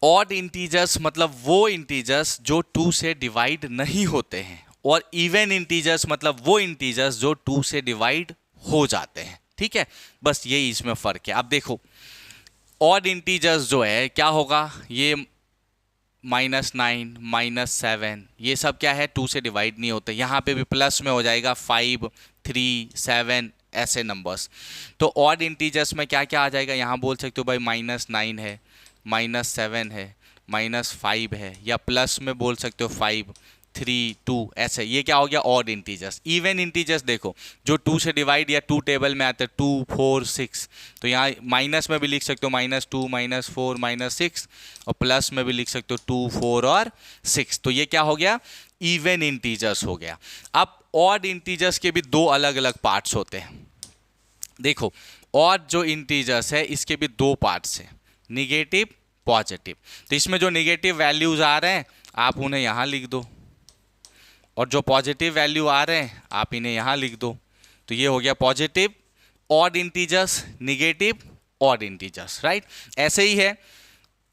ऑड इंटीजर्स मतलब वो इंटीजर्स जो 2 से डिवाइड नहीं होते हैं, और इवन इंटीजर्स मतलब वो इंटीजर्स जो 2 से डिवाइड हो जाते हैं। ठीक है, बस यही इसमें फर्क है। अब देखो, ऑड इंटीजर्स जो है क्या होगा, ये -9, -7, ये सब क्या है, 2 से डिवाइड नहीं होते। यहाँ पे भी प्लस में हो जाएगा 5, 3, 7 ऐसे नंबर्स। तो ऑड इंटीजर्स में क्या क्या आ जाएगा, यहाँ बोल सकते हो भाई -9 है, -7 है, -5 है, या प्लस में बोल सकते हो 5, 3, 2 ऐसे। ये क्या हो गया, ऑड इंटीजर्स। इवन इंटीजर्स देखो, जो 2 से डिवाइड या 2 टेबल में आते हैं, 2, 4, 6, तो यहाँ माइनस में भी लिख सकते हो -2, -4, -6, और प्लस में भी लिख सकते हो 2, 4 और 6। तो ये क्या हो गया, इवन इंटीजर्स हो गया। अब ऑड इंटीजर्स के भी 2 अलग अलग पार्ट्स होते हैं। देखो, ऑड जो इंटीजर्स है इसके भी 2 पार्ट्स हैं, निगेटिव, पॉजिटिव। तो इसमें जो निगेटिव वैल्यूज आ रहे हैं आप उन्हें यहाँ लिख दो, और जो पॉजिटिव वैल्यू आ रहे हैं आप इन्हें यहाँ लिख दो। तो ये हो गया positive odd integers, negative odd integers, right. ऐसे ही है,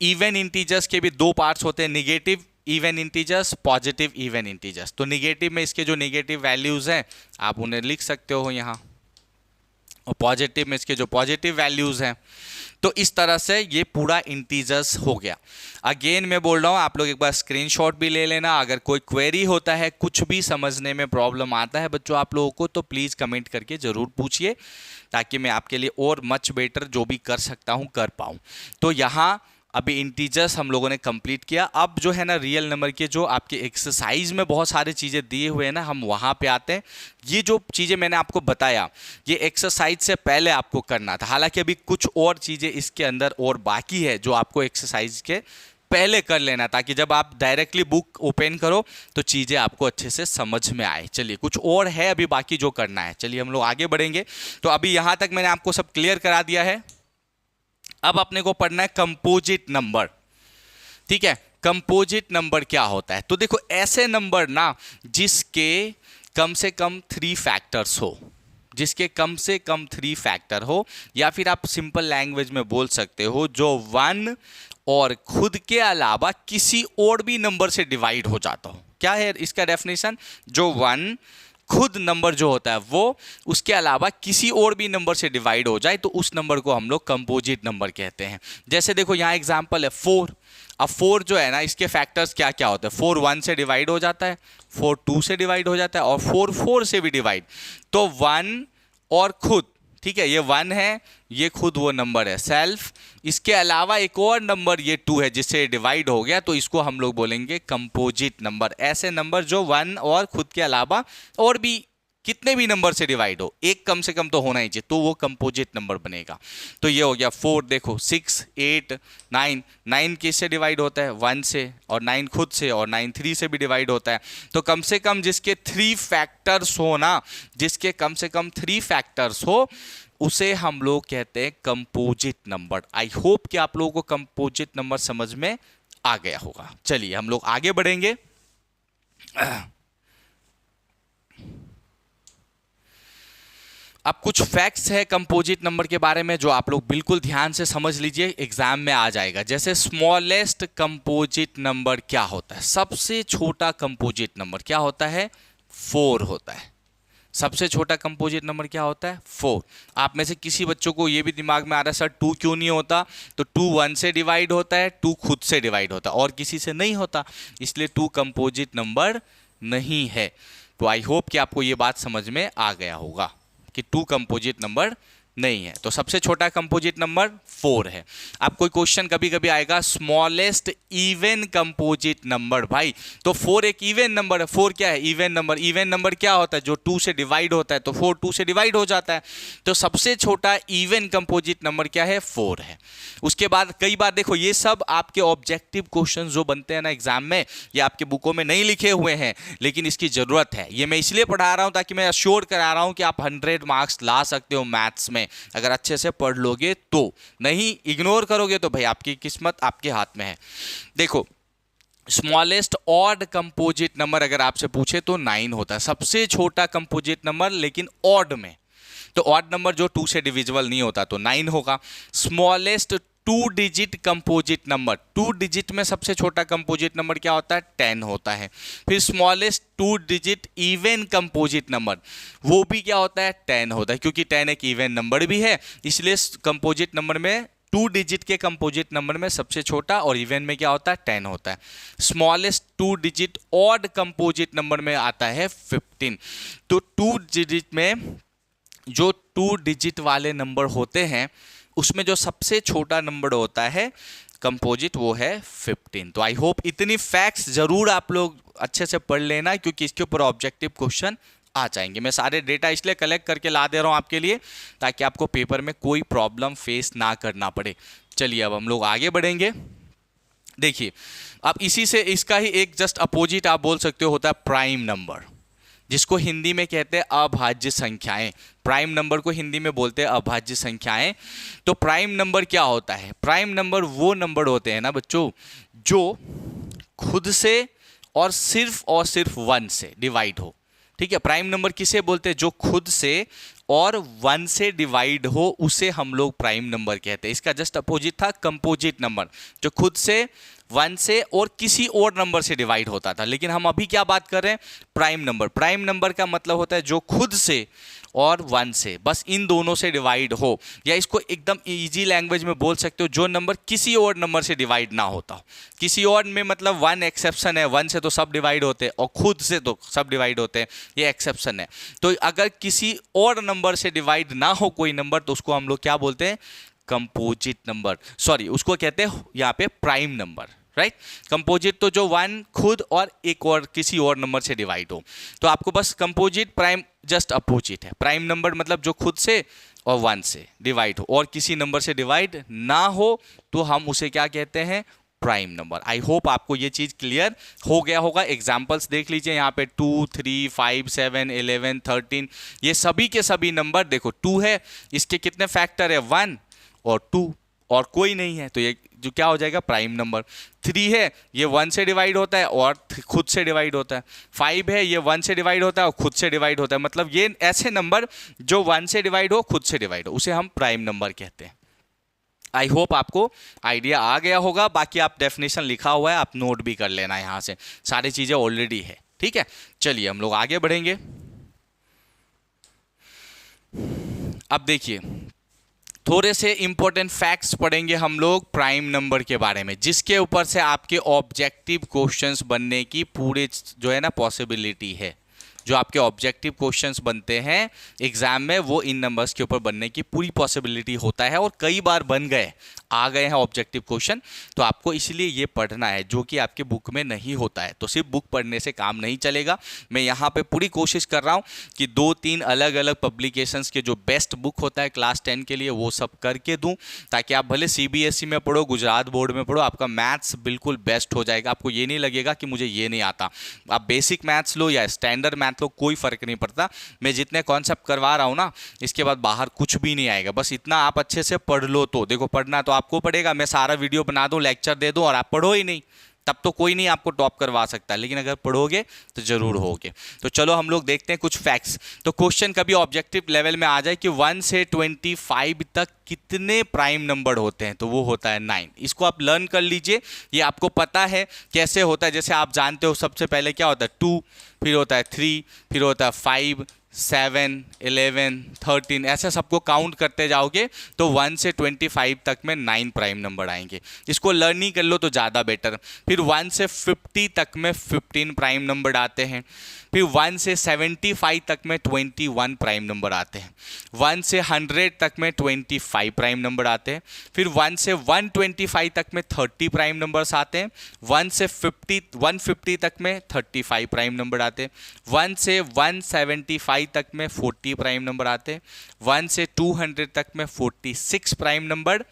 इवन इंटीजर्स के भी 2 पार्ट्स होते हैं, negative even integers, positive even integers. तो निगेटिव में इसके जो निगेटिव वैल्यूज हैं आप उन्हें लिख सकते हो यहाँ, और पॉजिटिव में इसके जो पॉजिटिव वैल्यूज हैं। तो इस तरह से ये पूरा इंटीजर्स हो गया। अगेन मैं बोल रहा हूँ, आप लोग एक बार स्क्रीनशॉट भी ले लेना। अगर कोई क्वेरी होता है, कुछ भी समझने में प्रॉब्लम आता है बच्चों आप लोगों को, तो प्लीज़ कमेंट करके ज़रूर पूछिए, ताकि मैं आपके लिए और मच बेटर जो भी कर सकता हूँ कर पाऊँ। तो यहाँ अभी इंटीजर्स हम लोगों ने कंप्लीट किया। अब जो है ना, रियल नंबर के जो आपके एक्सरसाइज में बहुत सारी चीज़ें दिए हुए हैं ना, हम वहाँ पे आते हैं। ये जो चीज़ें मैंने आपको बताया, ये एक्सरसाइज से पहले आपको करना था। हालांकि अभी कुछ और चीज़ें इसके अंदर और बाकी है जो आपको एक्सरसाइज के पहले कर लेना, ताकि जब आप डायरेक्टली बुक ओपन करो तो चीज़ें आपको अच्छे से समझ में आए। चलिए, कुछ और है अभी बाकी जो करना है। चलिए हम लोग आगे बढ़ेंगे। तो अभी यहाँ तक मैंने आपको सब क्लियर करा दिया है। अब अपने को पढ़ना है कंपोजिट नंबर। ठीक है, कंपोजिट नंबर क्या होता है। तो देखो, ऐसे नंबर ना जिसके कम से कम 3 फैक्टर्स हो, जिसके कम से कम 3 फैक्टर हो, या फिर आप सिंपल लैंग्वेज में बोल सकते हो जो 1 और खुद के अलावा किसी और भी नंबर से डिवाइड हो जाता हो। क्या है इसका डेफिनेशन, जो 1 खुद नंबर जो होता है वो उसके अलावा किसी और भी नंबर से डिवाइड हो जाए, तो उस नंबर को हम लोग कंपोजिट नंबर कहते हैं। जैसे देखो यहाँ एग्जांपल है 4। अब 4 जो है ना, इसके फैक्टर्स क्या क्या होते हैं। 4 1 से डिवाइड हो जाता है, 4 2 से डिवाइड हो जाता है, और 4 4 से भी डिवाइड। तो 1 और खुद, ठीक है, ये 1 है, ये खुद वो नंबर है सेल्फ। इसके अलावा एक और नंबर ये 2 है जिससे डिवाइड हो गया, तो इसको हम लोग बोलेंगे कंपोजिट नंबर। ऐसे नंबर जो 1 और खुद के अलावा और भी कितने भी नंबर से डिवाइड हो, एक कम से कम तो होना ही चाहिए, तो वो कंपोजिट नंबर बनेगा। तो ये हो गया 4। देखो 6, 8, 9। 9 किससे डिवाइड होता है, 1 से, और 9 खुद से, और 9 3 से भी डिवाइड होता है। तो कम से कम जिसके 3 फैक्टर्स हो ना, जिसके कम से कम 3 फैक्टर्स हो, उसे हम लोग कहते हैं कंपोजिट नंबर। आई होप कि आप लोगों को कंपोजिट नंबर समझ में आ गया होगा। चलिए हम लोग आगे बढ़ेंगे। अब कुछ फैक्ट्स है कंपोजिट नंबर के बारे में जो आप लोग बिल्कुल ध्यान से समझ लीजिए, एग्जाम में आ जाएगा। जैसे स्मॉलेस्ट कंपोजिट नंबर क्या होता है, सबसे छोटा कंपोजिट नंबर क्या होता है, 4 होता है। सबसे छोटा कंपोजिट नंबर क्या होता है, 4। आप में से किसी बच्चों को ये भी दिमाग में आ रहा है सर 2 क्यों नहीं होता, तो 2 1 से डिवाइड होता है, 2 खुद से डिवाइड होता है और किसी से नहीं होता, इसलिए 2 कंपोजिट नंबर नहीं है। तो आई होप कि आपको ये बात समझ में आ गया होगा कि 2 कंपोजिट नंबर नहीं है। तो सबसे छोटा कंपोजिट नंबर 4 है। अब कोई क्वेश्चन कभी कभी आएगा स्मॉलेस्ट इवन कंपोजिट नंबर, भाई तो 4 एक इवन नंबर है। 4 क्या है, इवन नंबर। इवन नंबर क्या होता है, जो 2 से डिवाइड होता है, तो 4 2 से डिवाइड हो जाता है। तो सबसे छोटा इवन कंपोजिट नंबर क्या है, 4 है। उसके बाद कई बार देखो ये सब आपके ऑब्जेक्टिव क्वेश्चन जो बनते हैं ना एग्जाम में, ये आपके बुकों में नहीं लिखे हुए हैं, लेकिन इसकी जरूरत है। ये मैं इसलिए पढ़ा रहा हूं ताकि मैं अश्योर करा रहा हूं कि आप 100 मार्क्स ला सकते हो मैथ्स में, अगर अच्छे से पढ़ लोगे तो। नहीं इग्नोर करोगे तो भाई आपकी किस्मत आपके हाथ में है। देखो स्मॉलेस्ट ऑड कंपोजिट नंबर अगर आपसे पूछे तो 9 होता है, सबसे छोटा कंपोजिट नंबर, लेकिन ऑड में। तो ऑड नंबर जो 2 से डिविजिबल नहीं होता तो 9 होगा। Smallest 2 digit composite number, 2 digit में सबसे छोटा कंपोजिट नंबर क्या होता है, 10 होता है। फिर smallest 2 digit even composite number, वो भी क्या होता है, 10 होता है, क्योंकि 10 एक इवन नंबर भी है, इसलिए कंपोजिट नंबर में 2 डिजिट के कंपोजिट नंबर में सबसे छोटा और इवन में क्या होता है, 10 होता है। Smallest 2 digit odd composite number में आता है 15। तो 2 डिजिट में जो 2 डिजिट वाले नंबर होते हैं उसमें जो सबसे छोटा नंबर होता है कंपोजिट वो है 15। तो आई होप इतनी फैक्ट्स जरूर आप लोग अच्छे से पढ़ लेना, क्योंकि इसके ऊपर ऑब्जेक्टिव क्वेश्चन आ जाएंगे। मैं सारे डेटा इसलिए कलेक्ट करके ला दे रहा हूं आपके लिए ताकि आपको पेपर में कोई प्रॉब्लम फेस ना करना पड़े। चलिए अब हम लोग आगे बढ़ेंगे। देखिए अब इसी से इसका ही एक जस्ट अपोजिट आप बोल सकते हो होता है प्राइम नंबर, जिसको हिंदी में कहते हैं अभाज्य संख्याएं। प्राइम नंबर को हिंदी में बोलते हैं अभाज्य संख्याएं। तो प्राइम नंबर क्या होता है, प्राइम नंबर वो नंबर होते हैं ना बच्चों जो खुद से और सिर्फ 1 से डिवाइड हो। ठीक है, प्राइम नंबर किसे बोलते हैं, जो खुद से और 1 से डिवाइड हो उसे हम लोग प्राइम नंबर कहते हैं। इसका जस्ट अपोजिट था कंपोजिट नंबर, जो खुद से 1 से और किसी और नंबर से डिवाइड होता था। लेकिन हम अभी क्या बात कर रहे हैं, प्राइम नंबर। प्राइम नंबर का मतलब होता है जो खुद से और 1 से, बस इन दोनों से डिवाइड हो, या इसको एकदम इजी लैंग्वेज में बोल सकते हो जो नंबर किसी और नंबर से डिवाइड ना होता हो। किसी और में मतलब 1 एक्सेप्शन है, 1 से तो सब डिवाइड होते हैं और खुद से तो सब डिवाइड होते हैं, ये एक्सेप्शन है। तो अगर किसी और नंबर से डिवाइड ना हो कोई नंबर तो उसको हम लोग क्या बोलते हैं, कंपोजिट नंबर, सॉरी उसको कहते हैं यहाँ पे प्राइम नंबर, राइट। कंपोजिट तो जो 1 खुद और एक और किसी और नंबर से डिवाइड हो। तो आपको बस कंपोजिट प्राइम जस्ट अपोजिट है। प्राइम नंबर मतलब जो खुद से और 1 से डिवाइड हो और किसी नंबर से डिवाइड ना हो तो हम उसे क्या कहते हैं, प्राइम नंबर। आई होप आपको ये चीज क्लियर हो गया होगा। एग्जांपल्स देख लीजिए यहाँ पे 2 3 5 7 11 13, ये सभी के सभी नंबर देखो 2 है, इसके कितने फैक्टर है, 1 और 2 और कोई नहीं है, तो ये जो क्या हो जाएगा, प्राइम नंबर। 3 है, ये 1 से डिवाइड होता है और खुद से डिवाइड होता है। 5 है, ये 1 से डिवाइड होता है और खुद से डिवाइड होता है। मतलब ये ऐसे नंबर जो 1 से डिवाइड हो, खुद से डिवाइड हो, उसे हम प्राइम नंबर कहते हैं। आई होप आपको आइडिया आ गया होगा। बाकी आप डेफिनेशन लिखा हुआ है, आप नोट भी कर लेना, यहाँ से सारी चीजें ऑलरेडी है। ठीक है, चलिए हम लोग आगे बढ़ेंगे। अब देखिए थोड़े से इंपॉर्टेंट फैक्ट्स पढ़ेंगे हम लोग प्राइम नंबर के बारे में, जिसके ऊपर से आपके ऑब्जेक्टिव क्वेश्चंस बनने की पूरे जो है ना पॉसिबिलिटी है। जो आपके ऑब्जेक्टिव क्वेश्चंस बनते हैं एग्जाम में वो इन नंबर्स के ऊपर बनने की पूरी पॉसिबिलिटी होता है, और कई बार बन गए, आ गए हैं ऑब्जेक्टिव क्वेश्चन। तो आपको इसलिए ये पढ़ना है जो कि आपके बुक में नहीं होता है। तो सिर्फ बुक पढ़ने से काम नहीं चलेगा। मैं यहाँ पे पूरी कोशिश कर रहा हूँ कि 2-3 अलग अलग पब्लिकेशंस के जो बेस्ट बुक होता है क्लास 10 के लिए वो सब करके दूँ, ताकि आप भले CBSE में पढ़ो, गुजरात बोर्ड में पढ़ो, आपका मैथ्स बिल्कुल बेस्ट हो जाएगा। आपको ये नहीं लगेगा कि मुझे ये नहीं आता। आप बेसिक मैथ्स लो या स्टैंडर्ड मैथ लो, कोई फर्क नहीं पड़ता। मैं जितने कॉन्सेप्ट करवा रहा हूँ ना, इसके बाद बाहर कुछ भी नहीं आएगा। बस इतना आप अच्छे से पढ़ लो। तो देखो पढ़ना तो आपको पड़ेगा, मैं सारा वीडियो बना दूं, लेक्चर दे दूं और आप पढ़ो ही नहीं, तब तो कोई नहीं आपको टॉप करवा सकता, लेकिन अगर पढ़ोगे तो जरूर होगे। तो चलो हम लोग देखते हैं कुछ फैक्ट्स। तो क्वेश्चन कभी ऑब्जेक्टिव लेवल में आ जाए कि 1 से 25 तक कितने प्राइम नंबर होते हैं, तो वो होता है 9। इसको आप लर्न कर लीजिए, ये आपको पता है कैसे होता है। जैसे आप जानते हो सबसे पहले क्या होता है 2, फिर होता है 3, फिर होता है 5, 7, 11, 13, ऐसे सबको काउंट करते जाओगे तो 1 से 25 तक में 9 प्राइम नंबर आएंगे। इसको लर्न ही कर लो तो ज़्यादा बेटर। फिर 1 से 50 तक में 15 प्राइम नंबर आते हैं। फिर 1 से 75 तक में 21 प्राइम नंबर आते हैं। 1 से 100 तक में 25 प्राइम नंबर आते हैं। फिर 1 से 125 तक में 30 प्राइम नंबर्स आते हैं। 1 से 150 तक में 35 प्राइम नंबर आते हैं। 1 से 175 तक में 40 प्राइम नंबर आते हैं। 1 से 200 तक में 46 प्राइम नंबर।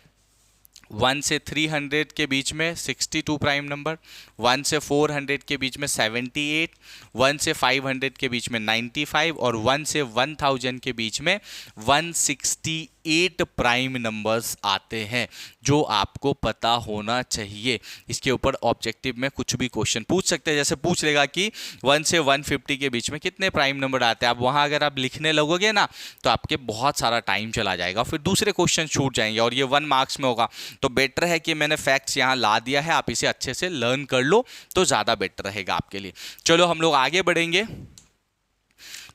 1 से 300 के बीच में 62 प्राइम नंबर। 1 से 400 के बीच में 78। 1 से 500 के बीच में 95 और 1 से 1000 के बीच में 168 प्राइम नंबर्स आते हैं, जो आपको पता होना चाहिए। इसके ऊपर ऑब्जेक्टिव में कुछ भी क्वेश्चन पूछ सकते हैं, जैसे पूछ लेगा कि 1 से 150 के बीच में कितने प्राइम नंबर आते हैं। अब वहां अगर आप लिखने लगोगे ना तो आपके बहुत सारा टाइम चला जाएगा, फिर दूसरे क्वेश्चन छूट जाएंगे और ये 1 मार्क्स में होगा। तो बेटर है कि मैंने फैक्ट्स यहाँ ला दिया है, आप इसे अच्छे से लर्न कर लो तो ज़्यादा बेटर रहेगा आपके लिए। चलो हम लोग आगे बढ़ेंगे,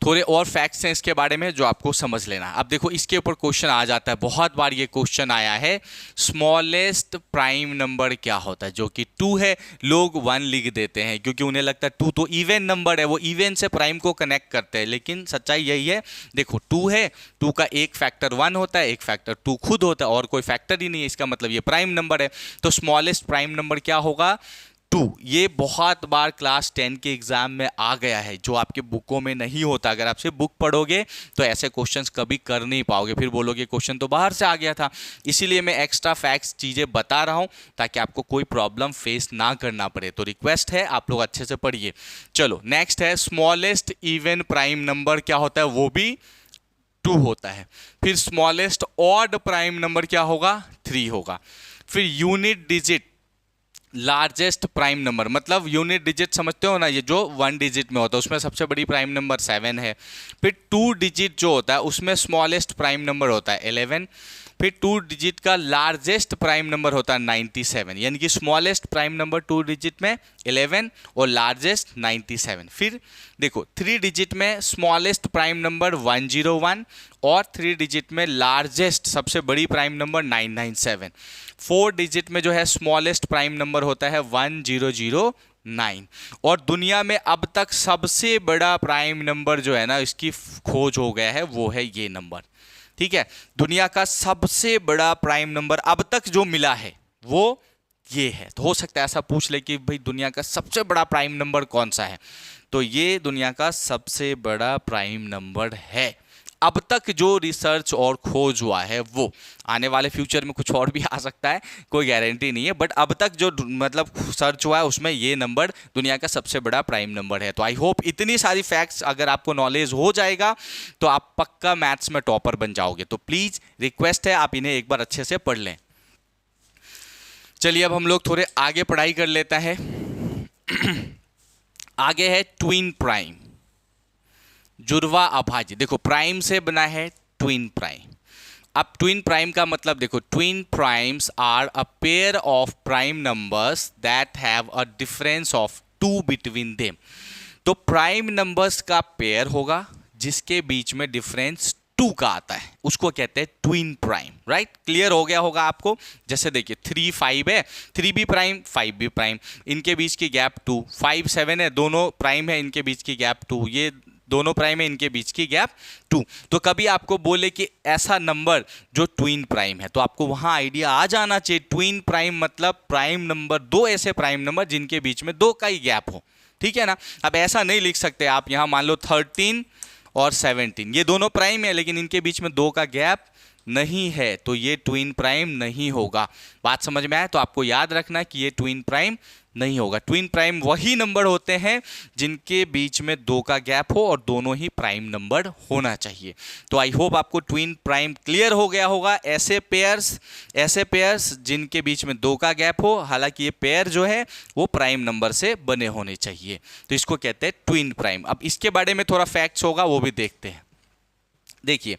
थोड़े और फैक्ट्स हैं इसके बारे में जो आपको समझ लेना। अब देखो इसके ऊपर क्वेश्चन आ जाता है, बहुत बार ये क्वेश्चन आया है, स्मॉलेस्ट प्राइम नंबर क्या होता है, जो कि 2 है। लोग 1 लिख देते हैं क्योंकि उन्हें लगता है 2 तो इवन नंबर है, वो इवन से प्राइम को कनेक्ट करते हैं, लेकिन सच्चाई यही है। देखो 2 है, 2 का एक फैक्टर 1 होता है, एक फैक्टर 2 खुद होता है और कोई फैक्टर ही नहीं है, इसका मतलब ये प्राइम नंबर है। तो स्मॉलेस्ट प्राइम नंबर क्या होगा 2। ये बहुत बार क्लास 10 के एग्जाम में आ गया है, जो आपके बुकों में नहीं होता। अगर आप सिर्फ बुक पढ़ोगे तो ऐसे क्वेश्चंस कभी कर नहीं पाओगे, फिर बोलोगे क्वेश्चन तो बाहर से आ गया था। इसीलिए मैं एक्स्ट्रा फैक्ट्स चीज़ें बता रहा हूं ताकि आपको कोई प्रॉब्लम फेस ना करना पड़े। तो रिक्वेस्ट है आप लोग अच्छे से पढ़िए। चलो नेक्स्ट है, स्मॉलेस्ट इवन प्राइम नंबर क्या होता है, वो भी 2 होता है। फिर स्मॉलेस्ट ऑड प्राइम नंबर क्या होगा 3 होगा। फिर unit digit largest prime number, मतलब यूनिट डिजिट समझते हो ना, ये जो 1 डिजिट में होता है उसमें सबसे बड़ी प्राइम नंबर 7 है। फिर 2 डिजिट जो होता है उसमें स्मॉलेस्ट प्राइम नंबर होता है 11। फिर 2 डिजिट का लार्जेस्ट प्राइम नंबर होता है 97, यानी कि स्मॉलेस्ट प्राइम नंबर 2 डिजिट में 11 और लार्जेस्ट 97। फिर देखो 3 डिजिट में स्मॉलेस्ट प्राइम नंबर 101 और 3 डिजिट में लार्जेस्ट सबसे बड़ी प्राइम नंबर 997। 4 डिजिट में जो है स्मॉलेस्ट प्राइम नंबर होता है 1009। और दुनिया में अब तक सबसे बड़ा प्राइम नंबर जो है ना, इसकी खोज हो गया है, वो है ये नंबर। ठीक है, दुनिया का सबसे बड़ा प्राइम नंबर अब तक जो मिला है वो ये है। तो हो सकता है ऐसा पूछ ले कि भाई दुनिया का सबसे बड़ा प्राइम नंबर कौन सा है, तो ये दुनिया का सबसे बड़ा प्राइम नंबर है अब तक जो रिसर्च और खोज हुआ है। वो आने वाले फ्यूचर में कुछ और भी आ सकता है, कोई गारंटी नहीं है, बट अब तक जो मतलब सर्च हुआ है उसमें ये नंबर दुनिया का सबसे बड़ा प्राइम नंबर है। तो आई होप इतनी सारी फैक्ट्स अगर आपको नॉलेज हो जाएगा तो आप पक्का मैथ्स में टॉपर बन जाओगे। तो प्लीज़ रिक्वेस्ट है आप इन्हें एक बार अच्छे से पढ़ लें। चलिए अब हम लोग थोड़े आगे पढ़ाई कर लेते हैं। आगे है ट्विन प्राइम, जुड़वा अभाज्य। देखो प्राइम से बना है ट्विन प्राइम। अब ट्विन प्राइम का मतलब देखो, twin primes are a pair of prime numbers that have a difference of 2 between them. तो प्राइम नंबर्स का पेयर होगा जिसके बीच में डिफरेंस 2 का आता है, उसको कहते हैं ट्विन प्राइम। राइट, क्लियर हो गया होगा आपको। जैसे देखिए 3 5 है, 3 भी प्राइम 5 भी प्राइम, इनके बीच की गैप 2। 5 7 है, दोनों प्राइम है, इनके बीच की गैप 2। ये दोनों प्राइम है, इनके बीच की गैप 2। तो कभी आपको बोले कि ऐसा नंबर जो ट्विन प्राइम है, तो आपको वहां आइडिया आ जाना चाहिए। ट्विन प्राइम मतलब प्राइम नंबर, 2 ऐसे प्राइम नंबर जिनके बीच में 2 का ही गैप हो। ठीक है ना। अब ऐसा नहीं लिख सकते आप, यहां मान लो 13 और 17, ये दोनों प्राइम है लेकिन इनके बीच में 2 का गैप नहीं है, तो ये ट्विन प्राइम नहीं होगा। बात समझ में आया? तो आपको याद रखना कि ये ट्विन प्राइम नहीं होगा। ट्विन प्राइम वही नंबर होते हैं जिनके बीच में 2 का गैप हो और दोनों ही प्राइम नंबर होना चाहिए। तो आई होप आपको ट्विन प्राइम क्लियर हो गया होगा। ऐसे पेयर्स जिनके बीच में 2 का गैप हो, हालांकि ये पेयर जो है वो प्राइम नंबर से बने होने चाहिए, तो इसको कहते हैं ट्विन प्राइम। अब इसके बारे में थोड़ा फैक्ट्स होगा, वो भी देखते हैं। देखिए,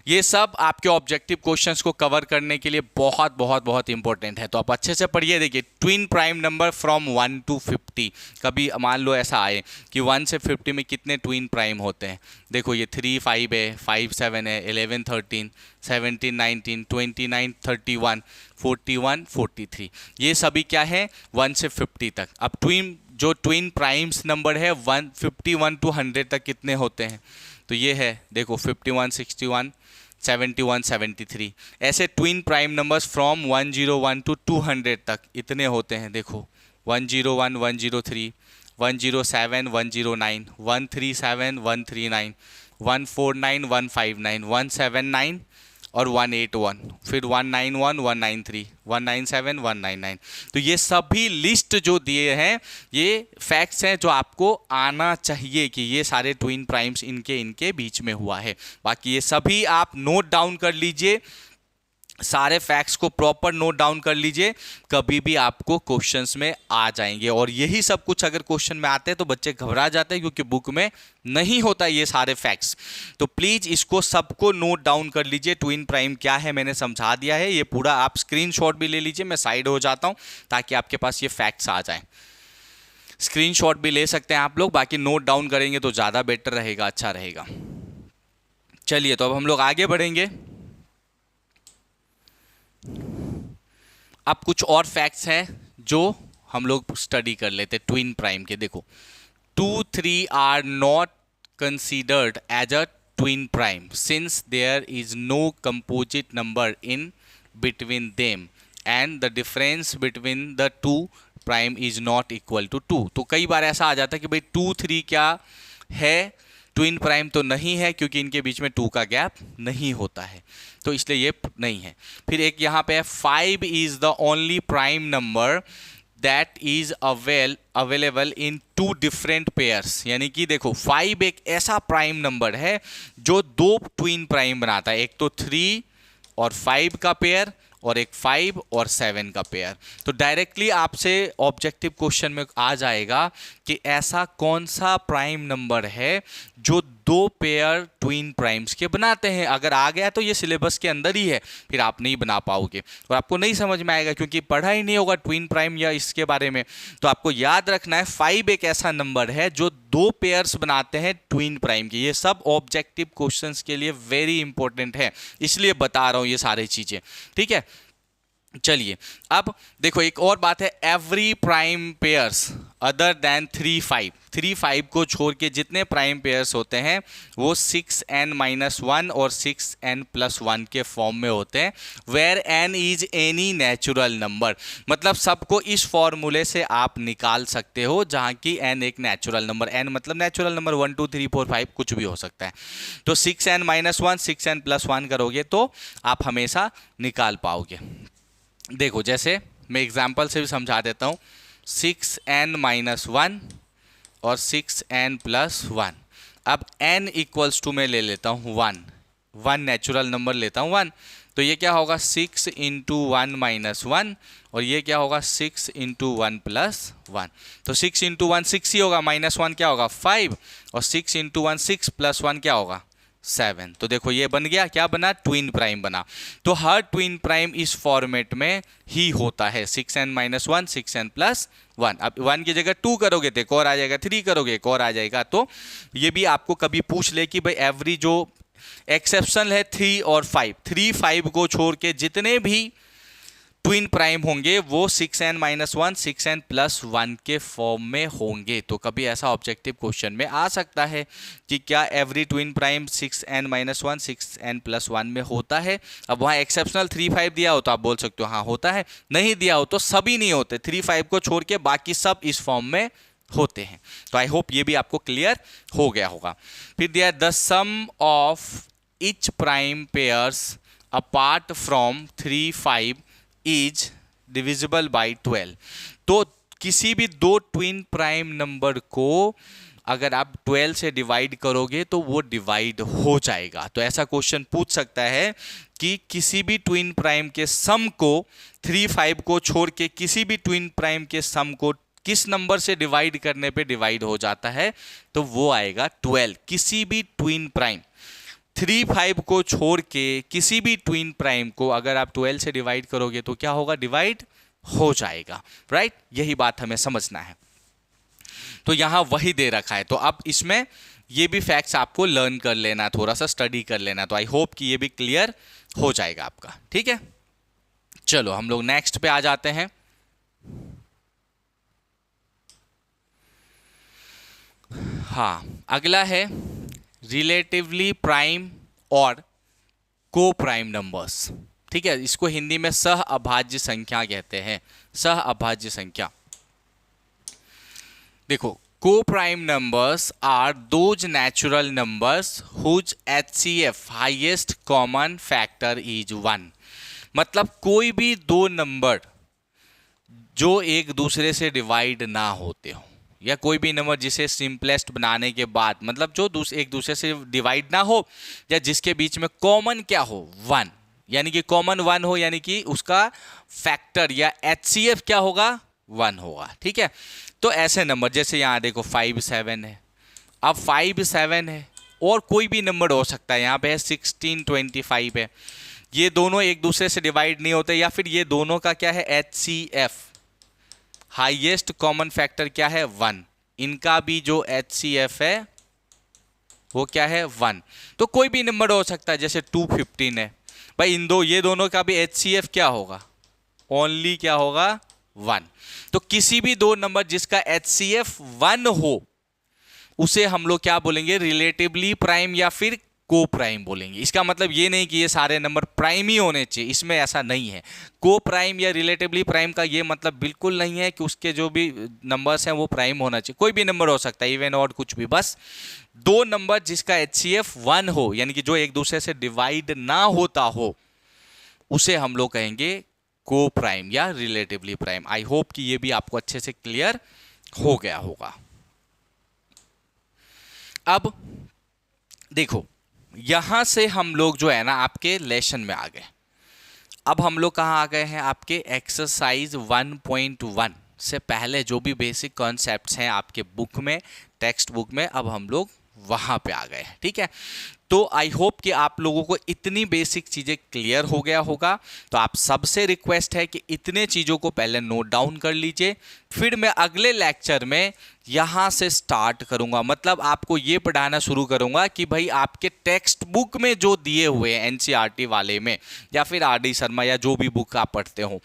ये सब आपके ऑब्जेक्टिव क्वेश्चंस को कवर करने के लिए बहुत बहुत बहुत इंपॉर्टेंट है, तो आप अच्छे से पढ़िए। देखिए, twin prime number from 1 to 50, कभी मान लो ऐसा आए कि 1 से 50 में कितने ट्विन प्राइम होते हैं। देखो, ये 3 5 है, 5 7 है, 11 13, 17 19, 29 31, 41 43, ये सभी क्या है 1 से 50 तक। अब ट्विन प्राइम्स नंबर है 51 to 100 तक कितने होते हैं, तो ये है देखो 51 61 71 73। ऐसे twin prime numbers from 101 to 200 तक इतने होते हैं। देखो 101 103 107 109 137 139 149 159 179 और 181, फिर 191 193 197 199। तो ये सभी लिस्ट जो दिए हैं ये फैक्ट्स हैं जो आपको आना चाहिए कि ये सारे ट्विन प्राइम्स इनके बीच में हुआ है। बाकी ये सभी आप नोट डाउन कर लीजिए, सारे फैक्ट्स को प्रॉपर नोट डाउन कर लीजिए, कभी भी आपको क्वेश्चंस में आ जाएंगे। और यही सब कुछ अगर क्वेश्चन में आते हैं तो बच्चे घबरा जाते हैं क्योंकि बुक में नहीं होता ये सारे फैक्ट्स। तो प्लीज इसको सबको नोट डाउन कर लीजिए। ट्विन प्राइम क्या है मैंने समझा दिया है, ये पूरा आप स्क्रीनशॉट भी ले लीजिए, मैं साइड हो जाता हूं ताकि आपके पास ये फैक्ट्स आ जाएं। स्क्रीनशॉट भी ले सकते हैं आप लोग, बाकी नोट डाउन करेंगे तो ज़्यादा बेटर रहेगा, अच्छा रहेगा। चलिए, तो अब हम लोग आगे बढ़ेंगे। अब कुछ और फैक्ट्स हैं जो हम लोग स्टडी कर लेते हैं ट्विन प्राइम के। देखो, 2 3 are not considered as a twin prime since there is no composite number in between them and the difference between the two prime is not equal to 2। तो कई बार ऐसा आ जाता है कि भाई 2 3 क्या है, ट्विन प्राइम तो नहीं है क्योंकि इनके बीच में 2 का गैप नहीं होता है, तो इसलिए ये नहीं है। फिर एक यहाँ पे है 5 is the only prime number that is available in 2 different pairs. यानी कि देखो 5 एक ऐसा प्राइम नंबर है जो 2 ट्विन प्राइम बनाता है, एक तो 3 और 5 का पेयर और एक 5 और 7 का पेयर। तो डायरेक्टली आपसे ऑब्जेक्टिव क्वेश्चन में आ जाएगा कि ऐसा कौन सा प्राइम नंबर है जो 2 पेयर ट्विन प्राइम्स के बनाते हैं। अगर आ गया तो ये सिलेबस के अंदर ही है, फिर आप नहीं बना पाओगे और आपको नहीं समझ में आएगा क्योंकि पढ़ा ही नहीं होगा ट्विन प्राइम या इसके बारे में। तो आपको याद रखना है 5 एक ऐसा नंबर है जो 2 पेयर्स बनाते हैं ट्विन प्राइम की। ये सब ऑब्जेक्टिव क्वेश्चंस के लिए वेरी इंपॉर्टेंट है, इसलिए बता रहा हूं ये सारी चीजें, ठीक है। चलिए, अब देखो एक और बात है, every prime pairs other than 3 5 को छोड़ के जितने प्राइम पेयर्स होते हैं वो 6n-1 और 6n+1 के फॉर्म में होते हैं, where n is any natural number. मतलब सबको इस फॉर्मूले से आप निकाल सकते हो जहां की n एक नेचुरल नंबर, n मतलब नेचुरल नंबर 1 2 3 4 5 कुछ भी हो सकता है। तो 6n-1 6n+1 करोगे तो आप हमेशा निकाल पाओगे। देखो, जैसे मैं एग्जाम्पल से भी समझा देता हूँ, 6n-1 और 6n+1। अब n इक्वल्स टू मैं ले लेता हूँ 1 नेचुरल नंबर लेता हूँ 1, तो ये क्या होगा 6 × 1 - 1 और ये क्या होगा 6 × 1 + 1। तो 6 × 1 6 ही होगा, -1 क्या होगा 5 और 6 × 1 6 + 1 क्या होगा 7। तो देखो ये बन गया, क्या बना, ट्विन प्राइम बना। तो हर ट्विन प्राइम इस फॉर्मेट में ही होता है, 6n-1 6n+1। अब 1 की जगह 2 करोगे तो एक और आ जाएगा, 3 करोगे एक और आ जाएगा। तो ये भी आपको कभी पूछ ले कि भाई एवरी जो एक्सेप्शन है 3 और 5, 3 5 को छोड़ के जितने भी ट्विन प्राइम होंगे वो 6n-1 6n+1 के फॉर्म में होंगे। तो कभी ऐसा ऑब्जेक्टिव क्वेश्चन में आ सकता है कि क्या every twin prime 6n-1 6n+1 में होता है। अब वहाँ एक्सेप्शनल 3 5 दिया हो तो आप बोल सकते हो हाँ होता है, नहीं दिया हो तो सभी नहीं होते, 3 5 को छोड़ के बाकी सब इस फॉर्म में होते हैं। तो आई होप ये भी आपको क्लियर हो गया होगा। फिर दिया the sum of each prime pairs apart from 3 5 is divisible by 12। तो किसी भी दो ट्विन प्राइम नंबर को अगर आप 12 से डिवाइड करोगे तो वो डिवाइड हो जाएगा। तो ऐसा क्वेश्चन पूछ सकता है कि किसी भी ट्विन प्राइम के सम को 3, 5 को छोड़ के किसी भी ट्विन प्राइम के सम को किस नंबर से डिवाइड करने पे डिवाइड हो जाता है, तो वो आएगा 12। किसी भी ट्विन प्राइम 3, 5 को छोड़ के किसी भी ट्विन प्राइम को अगर आप 12 से डिवाइड करोगे तो क्या होगा, डिवाइड हो जाएगा। राइट, यही बात हमें समझना है। तो यहां वही दे रखा है, तो अब इसमें ये भी फैक्ट्स आपको लर्न कर लेना, थोड़ा सा स्टडी कर लेना। तो आई होप कि ये भी क्लियर हो जाएगा आपका। ठीक है, चलो हम लोग नेक्स्ट पे आ जाते हैं। हाँ, अगला है रिलेटिवली प्राइम और को प्राइम नंबर्स। ठीक है, इसको हिंदी में सह अभाज्य संख्या कहते हैं, सह अभाज्य संख्या। देखो, coprime numbers are those natural numbers whose HCF highest common factor is 1। मतलब कोई भी दो नंबर जो एक दूसरे से डिवाइड ना होते हो, या कोई भी नंबर जिसे सिंपलेस्ट बनाने के बाद, मतलब जो एक दूसरे से डिवाइड ना हो, या जिसके बीच में कॉमन क्या हो, 1, यानी कि कॉमन 1 हो, यानी कि उसका फैक्टर या HCF क्या होगा, 1 होगा। ठीक है, तो ऐसे नंबर जैसे यहाँ देखो 5, 7 है। अब 5, 7 है और कोई भी नंबर हो सकता है, यहाँ पे है 16, 25 है। ये दोनों एक दूसरे से डिवाइड नहीं होते, या फिर ये दोनों का क्या है, HCF हाईएस्ट कॉमन फैक्टर क्या है, 1। इनका भी जो HCF है वो क्या है, 1। तो कोई भी नंबर हो सकता है, जैसे 215 है भाई, ये दोनों का भी HCF क्या होगा, ओनली क्या होगा, 1। तो किसी भी दो नंबर जिसका HCF 1 हो उसे हम लोग क्या बोलेंगे, रिलेटिवली प्राइम या फिर को प्राइम बोलेंगे। इसका मतलब ये नहीं कि ये सारे नंबर प्राइम ही होने चाहिए, इसमें ऐसा नहीं है। को प्राइम या रिलेटिवली प्राइम का ये मतलब बिल्कुल नहीं है कि उसके जो भी नंबर्स हैं वो प्राइम होना चाहिए। कोई भी नंबर हो सकता है, इवन ऑड कुछ भी, बस दो नंबर जिसका HCF 1 हो, यानी कि जो एक दूसरे से डिवाइड ना होता हो, उसे हम लोग कहेंगे को प्राइम या रिलेटिवली प्राइम। आई होप कि ये भी आपको अच्छे से क्लियर हो गया होगा। अब देखो, यहां से हम लोग जो है ना आपके लेसन में आ गए। अब हम लोग कहां आ गए हैं, आपके एक्सरसाइज 1.1 से पहले जो भी बेसिक कॉन्सेप्ट्स हैं आपके बुक में, टेक्स्ट बुक में, अब हम लोग वहां पे आ गए। ठीक है, तो आई होप कि आप लोगों को इतनी बेसिक चीज़ें क्लियर हो गया होगा। तो आप सबसे रिक्वेस्ट है कि इतने चीज़ों को पहले नोट डाउन कर लीजिए, फिर मैं अगले लेक्चर में यहाँ से स्टार्ट करूँगा। मतलब आपको ये पढ़ाना शुरू करूँगा कि भाई आपके टेक्स्ट बुक में जो दिए हुए हैं NCERT वाले में, या फिर RD शर्मा या जो भी बुक आप पढ़ते हो,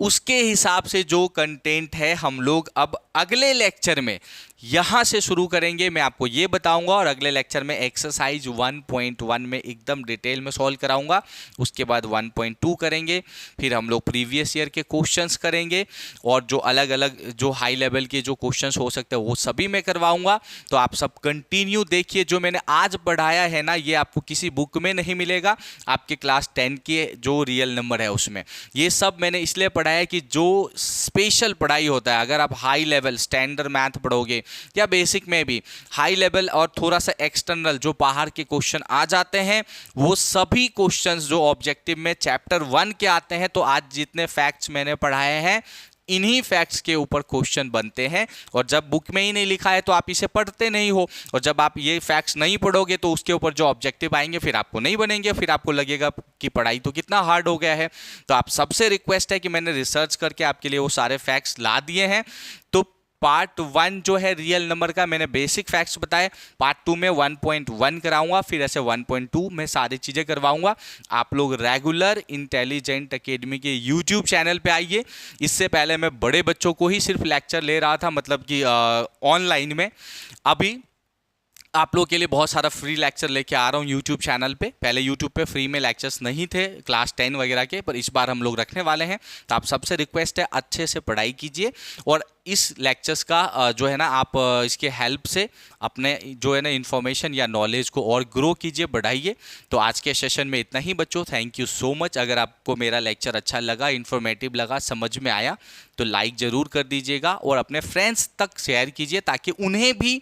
उसके हिसाब से जो कंटेंट है हम लोग अब अगले लेक्चर में यहाँ से शुरू करेंगे। मैं आपको ये बताऊंगा और अगले लेक्चर में एक्सरसाइज 1.1 में एकदम डिटेल में सॉल्व कराऊंगा। उसके बाद 1.2 करेंगे, फिर हम लोग प्रीवियस ईयर के क्वेश्चंस करेंगे, और जो अलग अलग जो हाई लेवल के जो क्वेश्चंस हो सकते हैं वो सभी मैं करवाऊंगा। तो आप सब कंटिन्यू देखिए। जो मैंने आज पढ़ाया है ना, ये आपको किसी बुक में नहीं मिलेगा। आपके क्लास 10 के जो रियल नंबर है उसमें ये सब मैंने इसलिए पढ़ाया है कि जो स्पेशल पढ़ाई होता है, अगर आप हाई लेवल स्टैंडर्ड मैथ पढ़ोगे या बेसिक में भी हाई लेवल और थोड़ा सा एक्सटर्नल जो बाहर के क्वेश्चन आ जाते हैं, वो सभी क्वेश्चंस जो ऑब्जेक्टिव में चैप्टर 1 के आते हैं, तो आज जितने फैक्ट्स मैंने पढ़ाए हैं इन्हीं फैक्ट्स के ऊपर क्वेश्चन बनते हैं। और जब बुक में ही नहीं लिखा है तो आप इसे पढ़ते नहीं हो, और जब आप ये फैक्ट्स नहीं पढ़ोगे तो उसके ऊपर जो ऑब्जेक्टिव आएंगे फिर आपको नहीं बनेंगे, फिर आपको लगेगा कि पढ़ाई तो कितना हार्ड हो गया है। तो आप सबसे रिक्वेस्ट है कि मैंने रिसर्च करके आपके लिए वो सारे फैक्ट्स ला दिए हैं। तो पार्ट 1 जो है रियल नंबर का, मैंने बेसिक फैक्ट्स बताए। पार्ट 2 में 1.1 कराऊंगा, फिर ऐसे 1.2 में सारी चीज़ें करवाऊंगा। आप लोग रेगुलर इंटेलिजेंट एकेडमी के यूट्यूब चैनल पे आइए। इससे पहले मैं बड़े बच्चों को ही सिर्फ लेक्चर ले रहा था, मतलब कि ऑनलाइन में। अभी आप लोगों के लिए बहुत सारा फ्री लेक्चर लेके आ रहा हूँ यूट्यूब चैनल पे। पहले यूट्यूब पे फ्री में लेक्चर्स नहीं थे क्लास 10 वगैरह के, पर इस बार हम लोग रखने वाले हैं। तो आप सबसे रिक्वेस्ट है अच्छे से पढ़ाई कीजिए और इस लेक्चर्स का जो है ना आप इसके हेल्प से अपने जो है ना इन्फॉर्मेशन या नॉलेज को और ग्रो कीजिए, बढ़ाइए। तो आज के सेशन में इतना ही बच्चों, थैंक यू सो मच। अगर आपको मेरा लेक्चर अच्छा लगा, इन्फॉर्मेटिव लगा, समझ में आया तो लाइक ज़रूर कर दीजिएगा और अपने फ्रेंड्स तक शेयर कीजिए ताकि उन्हें भी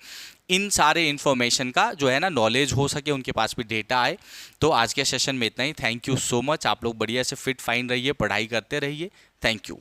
इन सारे इन्फॉर्मेशन का जो है ना नॉलेज हो सके, उनके पास भी डेटा आए। तो आज के सेशन में इतना ही, थैंक यू सो मच। आप लोग बढ़िया से फिट फाइन रहिए, पढ़ाई करते रहिए। Thank you.